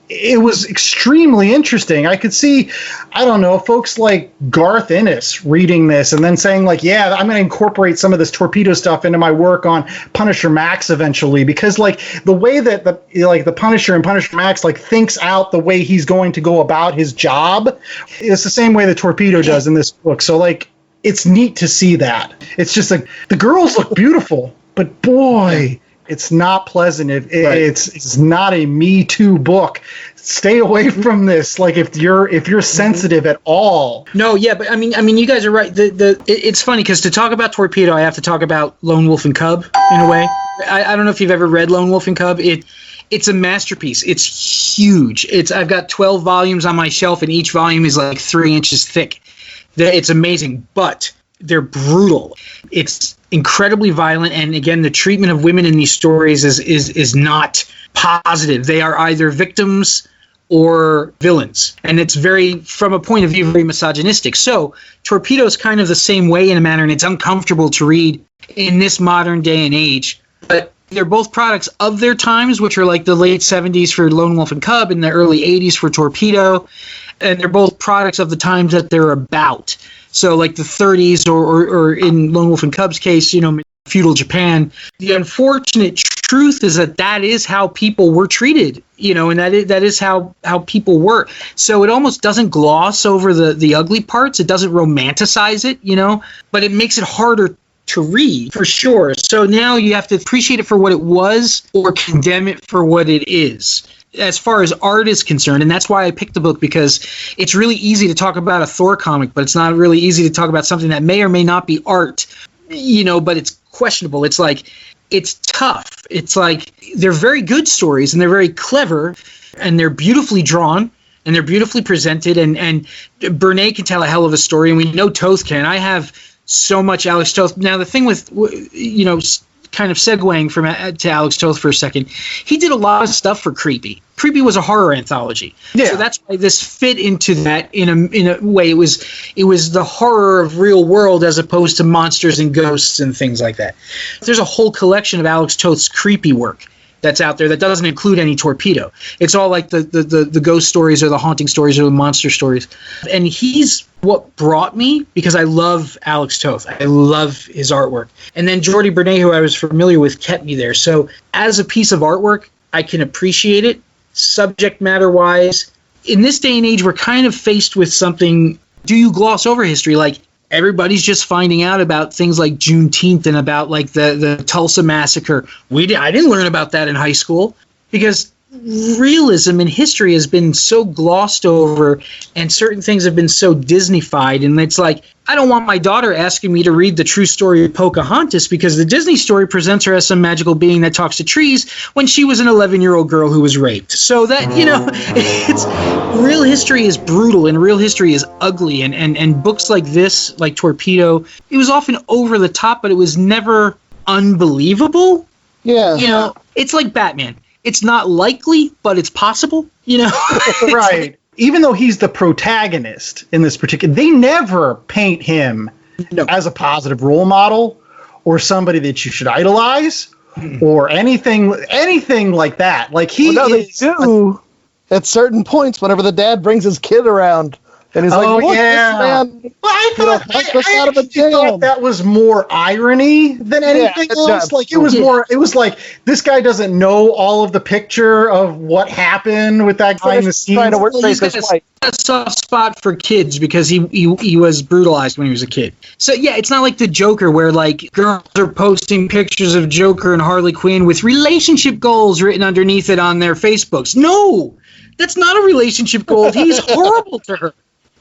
it was extremely interesting. I could see, I don't know, folks like Garth Ennis reading this and then saying like, yeah, I'm going to incorporate some of this Torpedo stuff into my work on Punisher Max eventually, because like the way that the Punisher and Punisher Max like thinks out the way he's going to go about his job, it's the same way that Torpedo does in this book. So like, it's neat to see that. It's just like, the girls look beautiful, but boy, it's not pleasant. It's not a Me Too book. Stay away from this. Like, if you're sensitive at all. No, yeah, but I mean, you guys are right. It's funny because to talk about Torpedo, I have to talk about Lone Wolf and Cub in a way. I don't know if you've ever read Lone Wolf and Cub. It's a masterpiece. It's huge. I've got 12 volumes on my shelf, and each volume is like 3 inches thick. It's amazing, but they're brutal. It's incredibly violent, and again, the treatment of women in these stories is not positive. They are either victims or villains, and it's from a point of view, very misogynistic. So Torpedo is kind of the same way in a manner, and it's uncomfortable to read in this modern day and age. But they're both products of their times, which are like the late 70s for Lone Wolf and Cub and the early 80s for Torpedo, and they're both products of the times that they're about. So like the 30s or in Lone Wolf and Cub's case, feudal Japan. The unfortunate truth is that is how people were treated, and that is how people were. So it almost doesn't gloss over the ugly parts. It doesn't romanticize it, but it makes it harder to read for sure. So now you have to appreciate it for what it was or condemn it for what it is. As far as art is concerned, and that's why I picked the book, because it's really easy to talk about a Thor comic, but it's not really easy to talk about something that may or may not be art, but it's questionable. It's like it's tough. It's like they're very good stories and they're very clever and they're beautifully drawn and they're beautifully presented. And Bernet can tell a hell of a story, and we know Toth can. I have so much Alex Toth. Now, the thing with, kind of segueing to Alex Toth for a second, he did a lot of stuff for Creepy. Creepy was a horror anthology, so that's why this fit into that in a way. It was the horror of real world as opposed to monsters and ghosts and things like that. There's a whole collection of Alex Toth's Creepy work that's out there that doesn't include any Torpedo. It's all like the ghost stories or the haunting stories or the monster stories. And he's what brought me, because I love Alex Toth. I love his artwork. And then Jordi Bernet, who I was familiar with, kept me there. So as a piece of artwork, I can appreciate it. Subject matter wise, in this day and age, we're kind of faced with something. Do you gloss over history? Like, everybody's just finding out about things like Juneteenth and about like the Tulsa massacre. I didn't learn about that in high school, because realism in history has been so glossed over and certain things have been so Disney-fied. And it's like, I don't want my daughter asking me to read the true story of Pocahontas because the Disney story presents her as some magical being that talks to trees when she was an 11-year-old girl who was raped. So that, it's real history is brutal and real history is ugly. And books like this, like Torpedo, it was often over the top, but it was never unbelievable. Yeah. It's like Batman. It's not likely, but it's possible, Right. Even though he's the protagonist in this particular, they never paint him as a positive role model or somebody that you should idolize or anything like that. Like they do at certain points whenever the dad brings his kid around. And he's like, look, this man, I thought that was more irony than anything else. Like, it was like, this guy doesn't know all of the picture of what happened with that guy in the scenes. Trying to work he's got a soft spot for kids because he was brutalized when he was a kid. So, yeah, it's not like the Joker where, like, girls are posting pictures of Joker and Harley Quinn with relationship goals written underneath it on their Facebooks. No, that's not a relationship goal. He's horrible to her.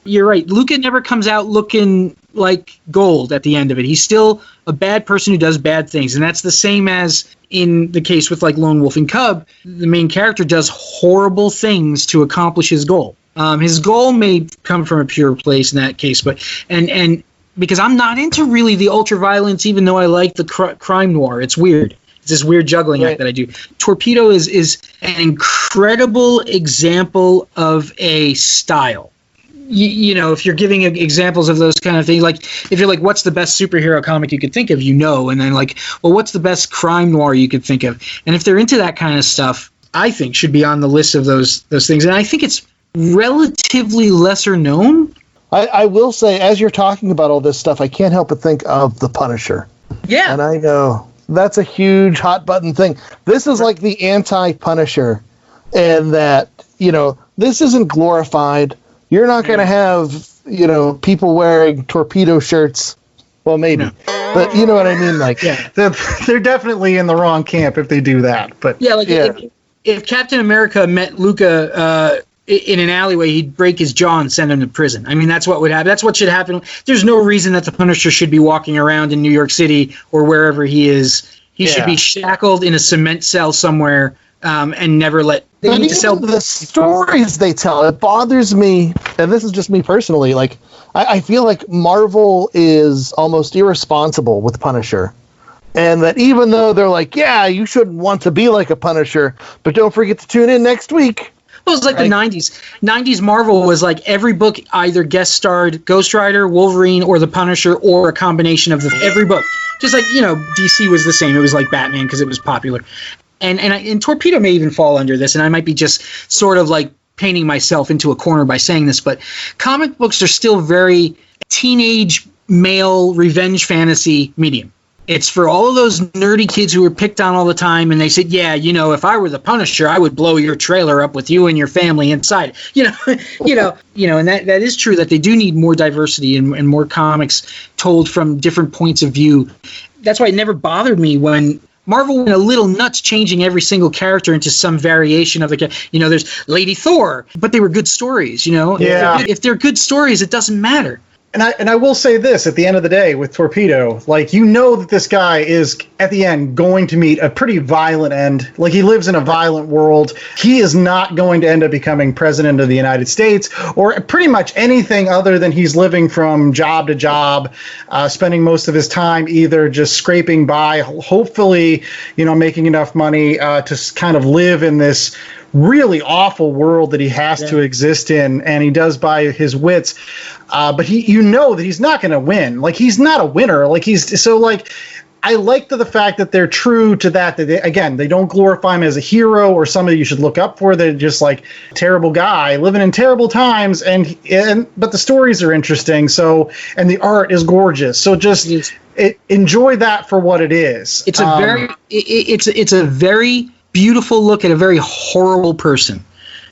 You're right. Luca never comes out looking like gold at the end of it. He's still a bad person who does bad things. And that's the same as in the case with like Lone Wolf and Cub. The main character does horrible things to accomplish his goal. His goal may come from a pure place in that case, but and because I'm not into really the ultra violence, even though I like the crime noir. It's weird. It's this weird juggling act that I do. Torpedo is an incredible example of a style. If you're giving examples of those kind of things, like if you're like, what's the best superhero comic you could think of, and then like, well, what's the best crime noir you could think of? And if they're into that kind of stuff, I think should be on the list of those things. And I think it's relatively lesser known. I will say, as you're talking about all this stuff, I can't help but think of The Punisher. Yeah. And I know that's a huge hot button thing. This is like the anti-Punisher, and that, this isn't glorified. You're not going to have, people wearing Torpedo shirts. Well, maybe. No. But you know what I mean? Like, they're definitely in the wrong camp if they do that. But if Captain America met Luca in an alleyway, he'd break his jaw and send him to prison. I mean, that's what would happen. That's what should happen. There's no reason that the Punisher should be walking around in New York City or wherever he is. He should be shackled in a cement cell somewhere and never let... They need to sell the stories they tell. It bothers me, and this is just me personally. Like, I feel like Marvel is almost irresponsible with Punisher, and that even though they're like, yeah, you shouldn't want to be like a Punisher, but don't forget to tune in next week. Well, it was like the 90s. 90s Marvel was like every book either guest starred Ghost Rider, Wolverine, or the Punisher, or a combination of every book. Just like, DC was the same. It was like Batman because it was popular. And Torpedo may even fall under this, and I might be just sort of like painting myself into a corner by saying this, but comic books are still very teenage male revenge fantasy medium. It's for all of those nerdy kids who were picked on all the time, and they said, yeah, if I were the Punisher, I would blow your trailer up with you and your family inside. And that is true that they do need more diversity and more comics told from different points of view. That's why it never bothered me when Marvel went a little nuts changing every single character into some variation of there's Lady Thor, but they were good stories, Yeah. If they're good stories, it doesn't matter. And I will say this, at the end of the day with Torpedo, like, you know that this guy is at the end going to meet a pretty violent end. Like, he lives in a violent world. He is not going to end up becoming president of the United States or pretty much anything other than he's living from job to job, spending most of his time either just scraping by, hopefully, making enough money to kind of live in this really awful world that he has to exist in, and he does by his wits. But that he's not going to win. Like, he's not a winner. Like, I like the fact that they're true to that. They don't glorify him as a hero or somebody you should look up for. They're just like terrible guy living in terrible times, but the stories are interesting. So, and the art is gorgeous. So just enjoy that for what it is. It's it's a very beautiful look at a very horrible person.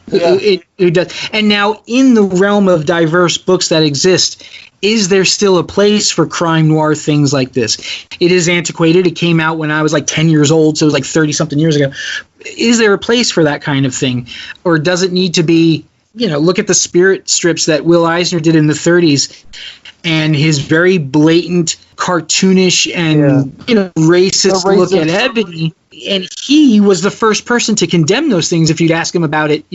Who does. And now, in the realm of diverse books that exist, is there still a place for crime noir things like this? It is antiquated. It came out when I was like 10 years old, so it was like 30-something years ago. Is there a place for that kind of thing? Or does it need to be, look at the Spirit strips that Will Eisner did in the 30s, and his very blatant, cartoonish, and racist look at Ebony. And he was the first person to condemn those things if you'd ask him about it,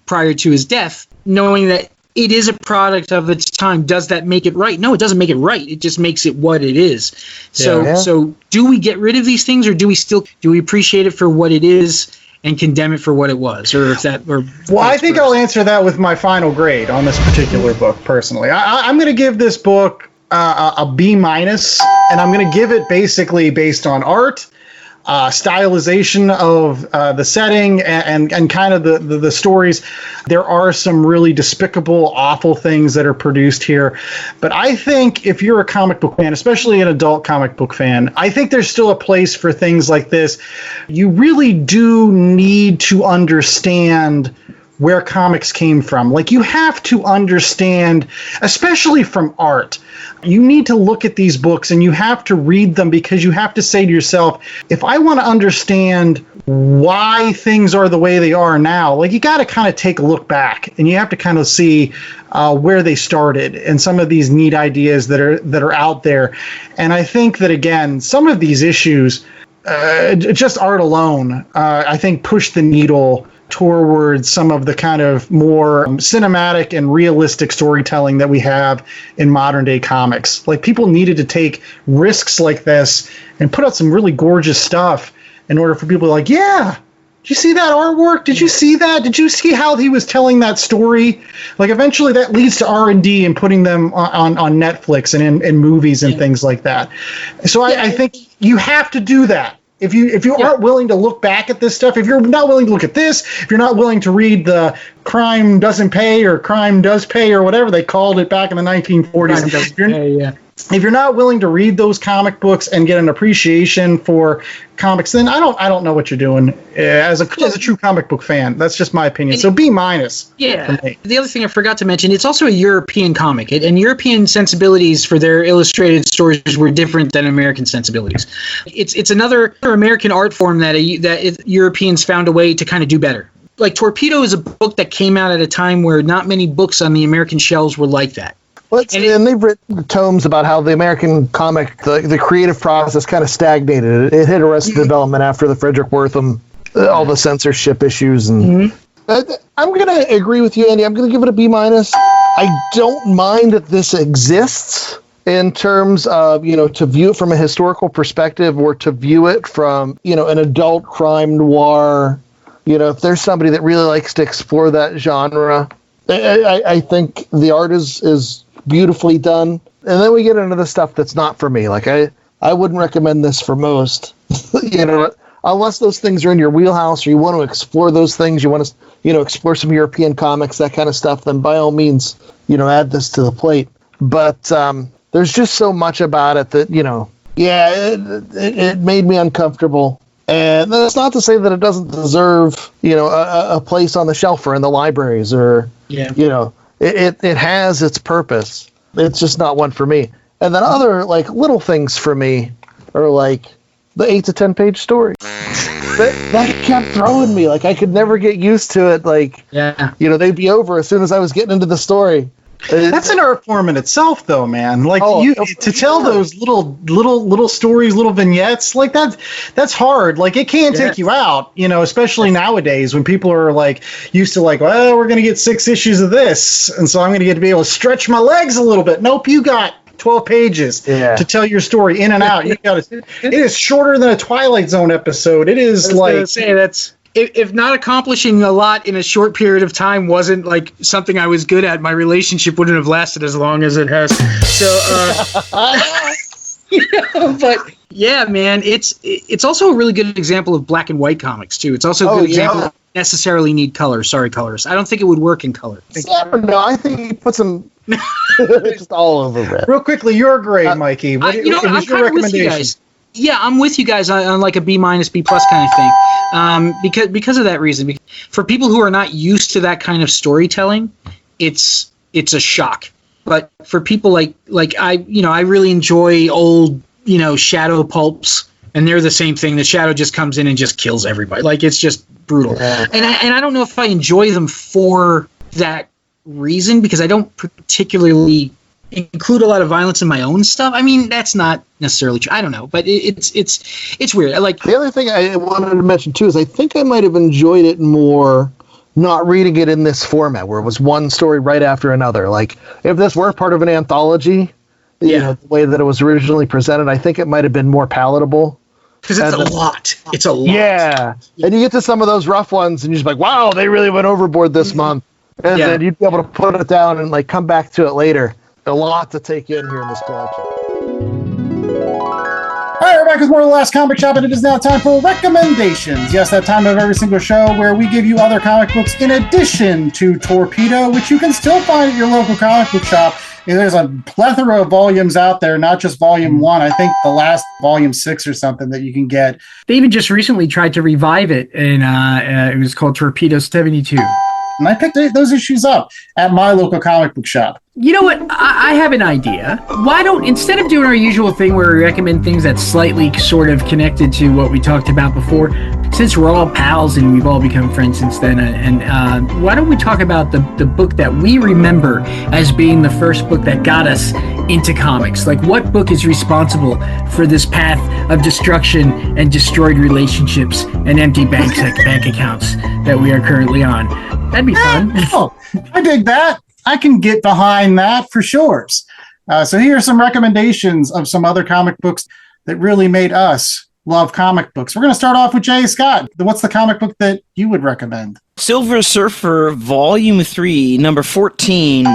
prior to his death, knowing that it is a product of its time. Does that make it right? No, it doesn't make it right. It just makes it what it is. So do we get rid of these things, or do we appreciate it for what it is and condemn it for what it was? I think I'll answer that with my final grade on this particular book, personally. I'm going to give this book a B-, and I'm going to give it basically based on art, stylization of the setting, and kind of the stories. There are some really despicable, awful things that are produced here. But I think if you're a comic book fan, especially an adult comic book fan, I think there's still a place for things like this. You really do need to understand where comics came from. Like, you have to understand, especially from art, you need to look at these books and you have to read them, because you have to say to yourself, if I want to understand why things are the way they are now, like, you got to kind of take a look back, and you have to kind of see where they started and some of these neat ideas that are out there. And I think that, again, some of these issues, just art alone, I think push the needle towards some of the kind of more cinematic and realistic storytelling that we have in modern day comics. Like, people needed to take risks like this and put out some really gorgeous stuff in order for people to like, yeah, did you see that artwork? Did you see that? Did you see how he was telling that story? Like, eventually that leads to R&D and putting them on Netflix and in movies and things like that. So I think you have to do that. If you aren't willing to look back at this stuff, if you're not willing to look at this, if you're not willing to read the Crime Doesn't Pay or Crime Does Pay or whatever they called it back in the 1940s, if you're not willing to read those comic books and get an appreciation for comics, then I don't know what you're doing as a true comic book fan. That's just my opinion. So B-. Yeah. The other thing I forgot to mention, it's also a European comic, and European sensibilities for their illustrated stories were different than American sensibilities. It's another American art form that Europeans found a way to kind of do better. Like, Torpedo is a book that came out at a time where not many books on the American shelves were like that. Well, and they've written tomes about how the American comic, the creative process kind of stagnated. It hit Arrested Development after the Frederick Wortham, all the censorship issues. And I'm going to agree with you, Andy. I'm going to give it a B-. I don't mind that this exists in terms of, to view it from a historical perspective, or to view it from, an adult crime noir. If there's somebody that really likes to explore that genre, I think the art is beautifully done. And then we get into the stuff that's not for me. Like, I wouldn't recommend this for most, unless those things are in your wheelhouse, or you want to explore those things, you want to, explore some European comics, that kind of stuff, then by all means, add this to the plate. But there's just so much about it that, it made me uncomfortable. And that's not to say that it doesn't deserve, a place on the shelf or in the libraries, or, it has its purpose. It's just not one for me. And then other, little things for me are, the 8 to 10 page story. That kept throwing me. I could never get used to it. They'd be over as soon as I was getting into the story. That's an art form in itself, though, man. Like to tell those little stories, little vignettes, like that's hard. Like it can take you out, especially nowadays when people are like used to like, well, we're gonna get 6 issues of this, and so I'm gonna get to be able to stretch my legs a little bit. Nope, you got 12 pages to tell your story in and out. It is shorter than a Twilight Zone episode. It is that's. If not accomplishing a lot in a short period of time wasn't like something I was good at, my relationship wouldn't have lasted as long as it has. So, but yeah, man, it's also a really good example of black and white comics too. It's also a good example of necessarily need color. Sorry, colors. I don't think it would work in color. No, I think he puts them just all over red. Real quickly, your grade, Mikey. What was your recommendation? Yeah, I'm with you guys on like a B-, B+ kind of thing. Because of that reason. For people who are not used to that kind of storytelling, it's a shock. But for people like I really enjoy old, Shadow pulps, and they're the same thing. The Shadow just comes in and just kills everybody. Like it's just brutal. Yeah. And I don't know if I enjoy them for that reason, because I don't particularly include a lot of violence in my own stuff. I mean, that's not necessarily true. I don't know, but it's weird. I like the other thing I wanted to mention too is I think I might have enjoyed it more not reading it in this format where it was one story right after another. Like if this were part of an anthology, the way that it was originally presented, I think it might have been more palatable. Because it's a lot. It's a lot. Yeah. And you get to some of those rough ones and you're just like, wow, they really went overboard this month. And then you'd be able to put it down and like come back to it later. A lot to take in here in this collection. All right, we're back with more of The Last Comic Shop, and it is now time for recommendations. Yes, that time of every single show where we give you other comic books in addition to Torpedo, which you can still find at your local comic book shop. And there's a plethora of volumes out there, not just Volume 1. I think the last Volume 6 or something that you can get. They even just recently tried to revive it, and it was called Torpedo 72. And I picked those issues up at my local comic book shop. You know what? I have an idea. Why don't, instead of doing our usual thing where we recommend things that's slightly sort of connected to what we talked about before, since we're all pals and we've all become friends since then, and why don't we talk about the book that we remember as being the first book that got us into comics? Like, what book is responsible for this path of destruction and destroyed relationships and empty bank accounts that we are currently on? That'd be fun. I dig that. I can get behind that for sure. So here are some recommendations of some other comic books that really made us love comic books. We're going to start off with Jay Scott. What's the comic book that you would recommend? Silver Surfer, Volume 3, number 14,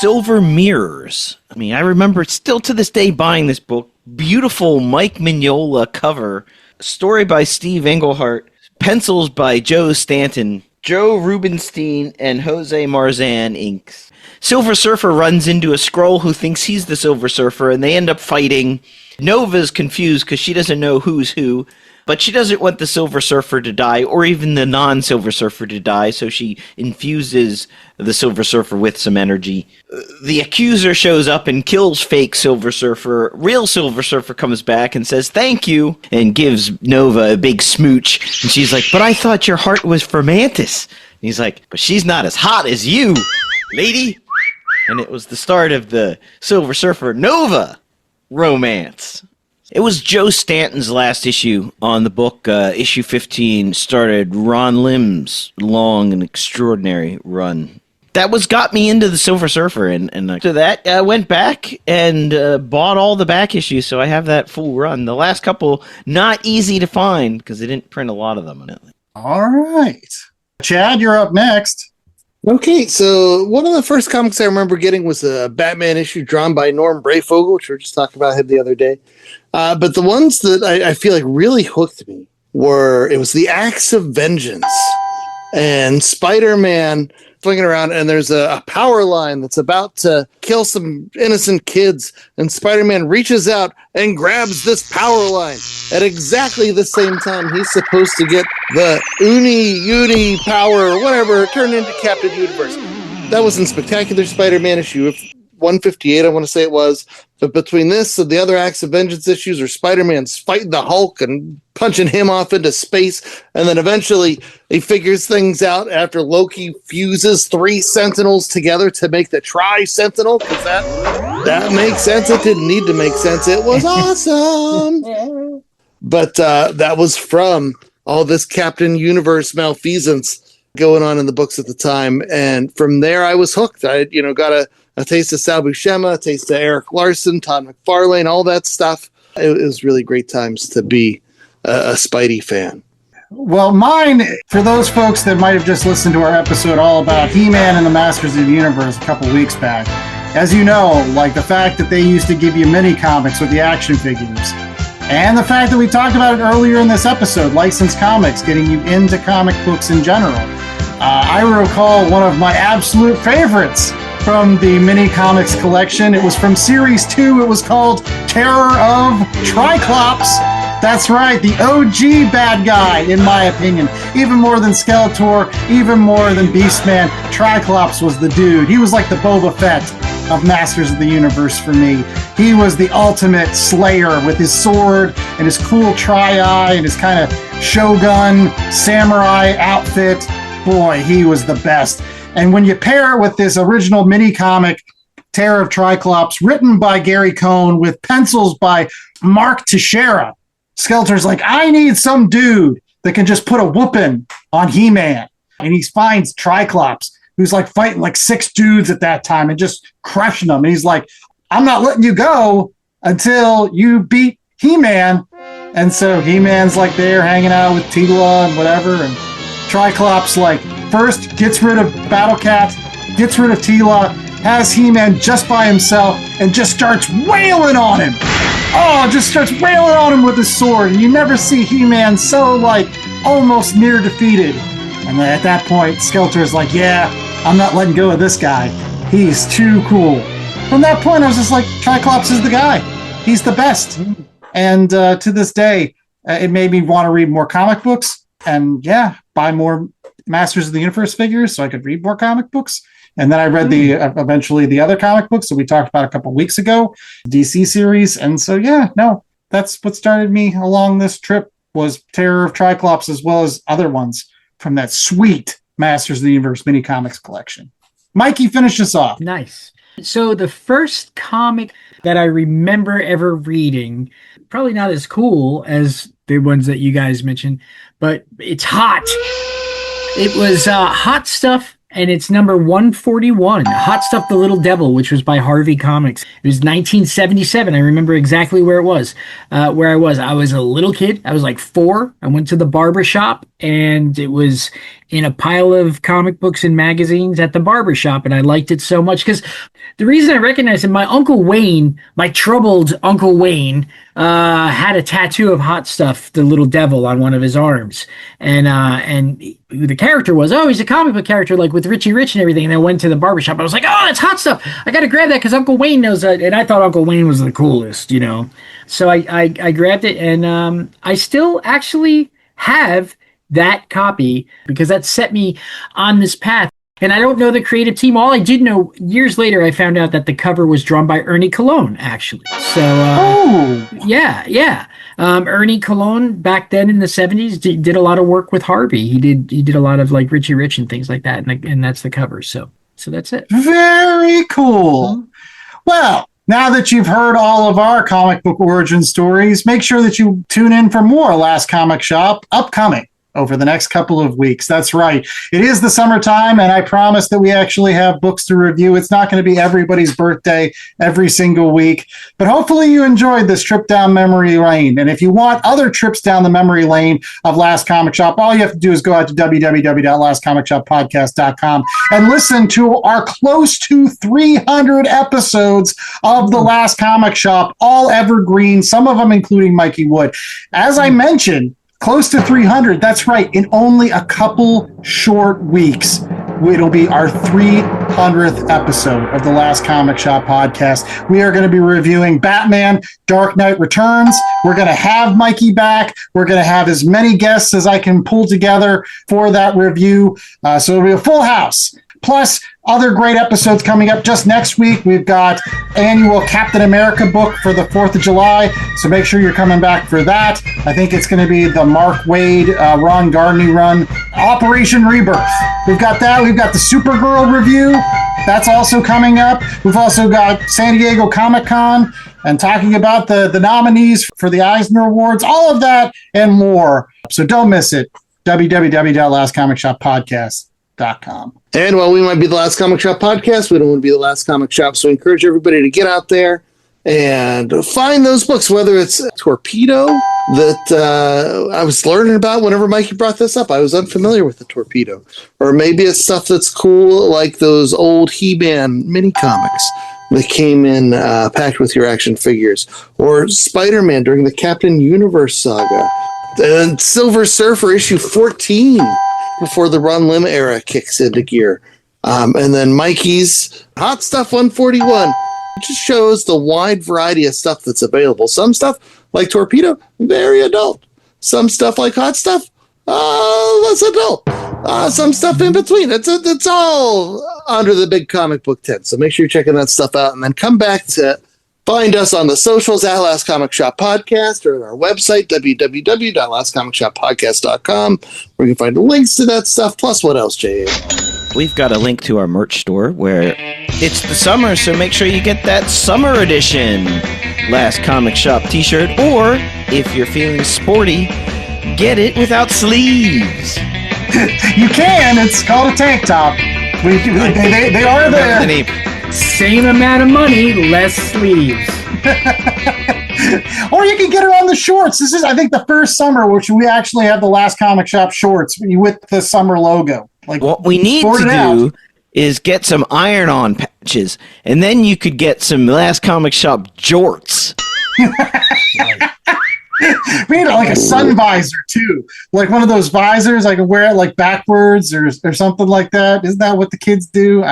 Silver Mirrors. I mean, I remember still to this day buying this book. Beautiful Mike Mignola cover. Story by Steve Englehart. Pencils by Joe Stanton. Joe Rubinstein and Jose Marzan inks. Silver Surfer runs into a Skrull who thinks he's the Silver Surfer, and they end up fighting. Nova's confused because she doesn't know who's who, but she doesn't want the Silver Surfer to die, or even the non-Silver Surfer to die, so she infuses the Silver Surfer with some energy. The Accuser shows up and kills fake Silver Surfer. Real Silver Surfer comes back and says thank you, and gives Nova a big smooch, and she's like, but I thought your heart was for Mantis. And he's like, but she's not as hot as you, lady. And it was the start of the Silver Surfer Nova romance. It was Joe Stanton's last issue on the book. Issue 15 started Ron Lim's long and extraordinary run. That got me into the Silver Surfer, and after that, I went back and bought all the back issues, so I have that full run. The last couple, not easy to find, because they didn't print a lot of them. All right. Chad, you're up next. Okay, so one of the first comics I remember getting was a Batman issue drawn by Norm Brayfogle, which we were just talking about him the other day. But the ones that I feel like really hooked me it was the Acts of Vengeance and Spider-Man flinging around, and there's a power line that's about to kill some innocent kids, and Spider-Man reaches out and grabs this power line at exactly the same time he's supposed to get the Uni power or whatever turned into Captain Universe. That was in Spectacular Spider-Man issue 158, I want to say it was. But between this and the other Acts of Vengeance issues, or Spider-Man's fighting the Hulk and punching him off into space, and then eventually he figures things out after Loki fuses 3 Sentinels together to make the Tri-Sentinel, because that makes sense. It didn't need to make sense. It was awesome. But that was from all this Captain Universe malfeasance going on in the books at the time. And from there, I was hooked. I got a taste of Sal Buscema, a taste of Eric Larson, Todd McFarlane, all that stuff. It was really great times to be a Spidey fan. Well, mine, for those folks that might have just listened to our episode all about He-Man and the Masters of the Universe a couple weeks back, as you know, like the fact that they used to give you mini comics with the action figures, and the fact that we talked about it earlier in this episode, licensed comics, getting you into comic books in general. I recall one of my absolute favorites from the mini comics collection. It was from series 2. It was called Terror of Triclops. That's right, the OG bad guy, in my opinion. Even more than Skeletor, even more than Beastman, Triclops was the dude. He was like the Boba Fett of Masters of the Universe for me. He was the ultimate slayer with his sword and his cool tri-eye and his kind of shogun samurai outfit. Boy, he was the best. And when you pair it with this original mini comic, Terror of Triclops, written by Gary Cohn with pencils by Mark Teixeira, Skeletor's like, I need some dude that can just put a whooping on He-Man. And he finds Triclops, who's like fighting like 6 dudes at that time and just crushing them. And he's like, I'm not letting you go until you beat He-Man. And so He-Man's like there hanging out with Tila and whatever. And Triclops like first gets rid of Battle Cat, gets rid of Tila, has He-Man just by himself and just starts wailing on him. Oh, just starts wailing on him with his sword. And you never see He-Man so like almost near defeated. And at that point, Skeletor's like, yeah, I'm not letting go of this guy. He's too cool. From that point, I was just like, Triclops is the guy. He's the best. And to this day, it made me want to read more comic books and, yeah, buy more Masters of the Universe figures so I could read more comic books. And then I read eventually the other comic books that we talked about a couple weeks ago, DC series. And so, yeah, no, that's what started me along this trip was Terror of Triclops as well as other ones from that sweet Masters of the Universe mini comics collection. Mikey, finish us off. Nice. So the first comic that I remember ever reading, probably not as cool as the ones that you guys mentioned, but it's hot. It was Hot Stuff, and it's number 141, Hot Stuff the Little Devil, which was by Harvey Comics. It was 1977. I remember exactly where it was, where I was. I was a little kid. I was like 4. I went to the barber shop, and it was in a pile of comic books and magazines at the barber shop, and I liked it so much because the reason I recognized it, my Uncle Wayne, my troubled Uncle Wayne, had a tattoo of Hot Stuff, the Little Devil, on one of his arms. And who the character was, he's a comic book character, like with Richie Rich and everything. And I went to the barbershop. I was like, it's Hot Stuff. I got to grab that because Uncle Wayne knows that. And I thought Uncle Wayne was the coolest, you know. So I grabbed it, and I still actually have that copy because that set me on this path. And I don't know the creative team. All I did know, years later, I found out that the cover was drawn by Ernie Colon, actually. So, yeah. Ernie Colon, back then in the 70s, did a lot of work with Harvey. He did a lot of like Richie Rich and things like that. And that's the cover. So that's it. Very cool. Well, now that you've heard all of our comic book origin stories, make sure that you tune in for more Last Comic Shop upcoming over the next couple of weeks. That's right. It is the summertime, and I promise that we actually have books to review. It's not going to be everybody's birthday every single week, but hopefully you enjoyed this trip down memory lane. And if you want other trips down the memory lane of Last Comic Shop, all you have to do is go out to www.lastcomicshoppodcast.com and listen to our close to 300 episodes of the Last Comic Shop, all evergreen, some of them including Mikey Wood. As I mentioned, close to 300. That's right. In only a couple short weeks, it'll be our 300th episode of the Last Comic Shop podcast. We are going to be reviewing Batman Dark Knight Returns. We're going to have Mikey back. We're going to have as many guests as I can pull together for that review. So it'll be a full house. Plus, Other great episodes coming up just next week. We've got annual Captain America book for the 4th of July, so make sure you're coming back for that. I think it's going to be the Mark Waid, Ron Gardney run, Operation Rebirth. We've got that. We've got the Supergirl review. That's also coming up. We've also got San Diego Comic-Con and talking about the nominees for the Eisner Awards, all of that and more. So don't miss it. www.lastcomicshoppodcast.com. And while we might be the last comic shop podcast, we don't want to be the last comic shop. So we encourage everybody to get out there and find those books, whether it's Torpedo that I was learning about whenever Mikey brought this up. I was unfamiliar with the Torpedo. Or maybe it's stuff that's cool, like those old He-Man mini comics that came in packed with your action figures. Or Spider-Man during the Captain Universe saga. And Silver Surfer issue 14 before the Ron Lim era kicks into gear. And then Mikey's Hot Stuff 141 just shows the wide variety of stuff that's available. Some stuff, like Torpedo, very adult. Some stuff like Hot Stuff, less adult. Some stuff in between. It's all under the big comic book tent. So make sure you're checking that stuff out. And then come back to find us on the socials at Last Comic Shop Podcast or on our website, www.lastcomicshoppodcast.com, where you can find links to that stuff. Plus, what else, J.A.? We've got a link to our merch store where it's the summer, so make sure you get that summer edition Last Comic Shop t-shirt. Or, if you're feeling sporty, get it without sleeves. You can. It's called a tank top. They are there. Same amount of money, less sleeves. Or you can get it on the shorts. This is, I think, the first summer which we actually have the Last Comic Shop shorts with the summer logo. Like, what we need to do is get some iron-on patches, and then you could get some Last Comic Shop jorts. We need like a sun visor too, like one of those visors. I can wear it like backwards or something like that. Isn't that what the kids do?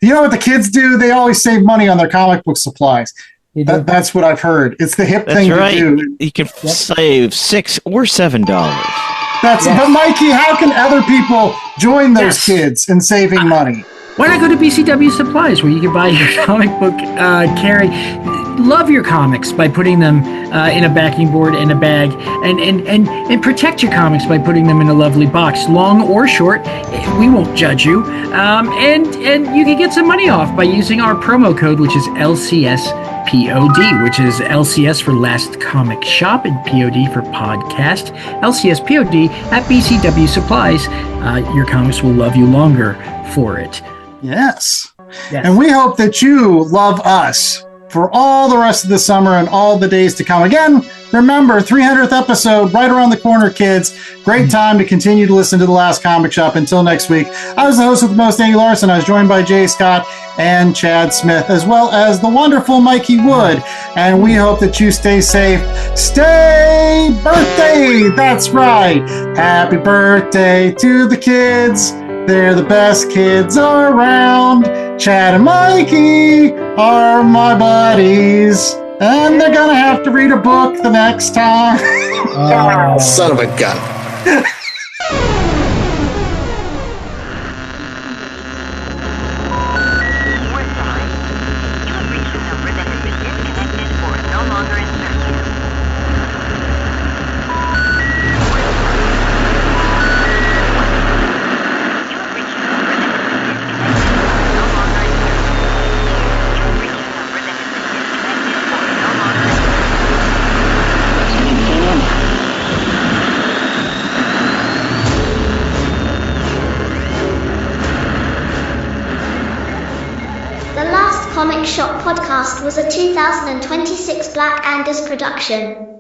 You know what the kids do? They always save money on their comic book supplies. That's what I've heard. It's the hip thing to do. You can save $6 or $7. But Mikey, how can other people join those kids in saving money? Why not go to BCW Supplies, where you can buy your comic book carry? Love your comics by putting them in a backing board and a bag, and protect your comics by putting them in a lovely box, long or short. We won't judge you, and you can get some money off by using our promo code, which is LCSPOD, which is LCS for Last Comic Shop and POD for Podcast. LCSPOD at BCW Supplies. Your comics will love you longer for it. Yes. And we hope that you love us for all the rest of the summer and all the days to come. Again, remember, 300th episode right around the corner, kids. Great time to continue to listen to The Last Comic Shop. Until next week, I was the host with the most, Andy Larson. I was joined by Jay Scott and Chad Smith, as well as the wonderful Mikey Wood. And we hope that you stay safe. Stay birthday! That's right. Happy birthday to the kids. They're the best kids around. Chad and Mikey are my buddies, and they're gonna have to read a book the next time. Son of a gun. The Last Comic Shop podcast was a 2026 Black Angus production.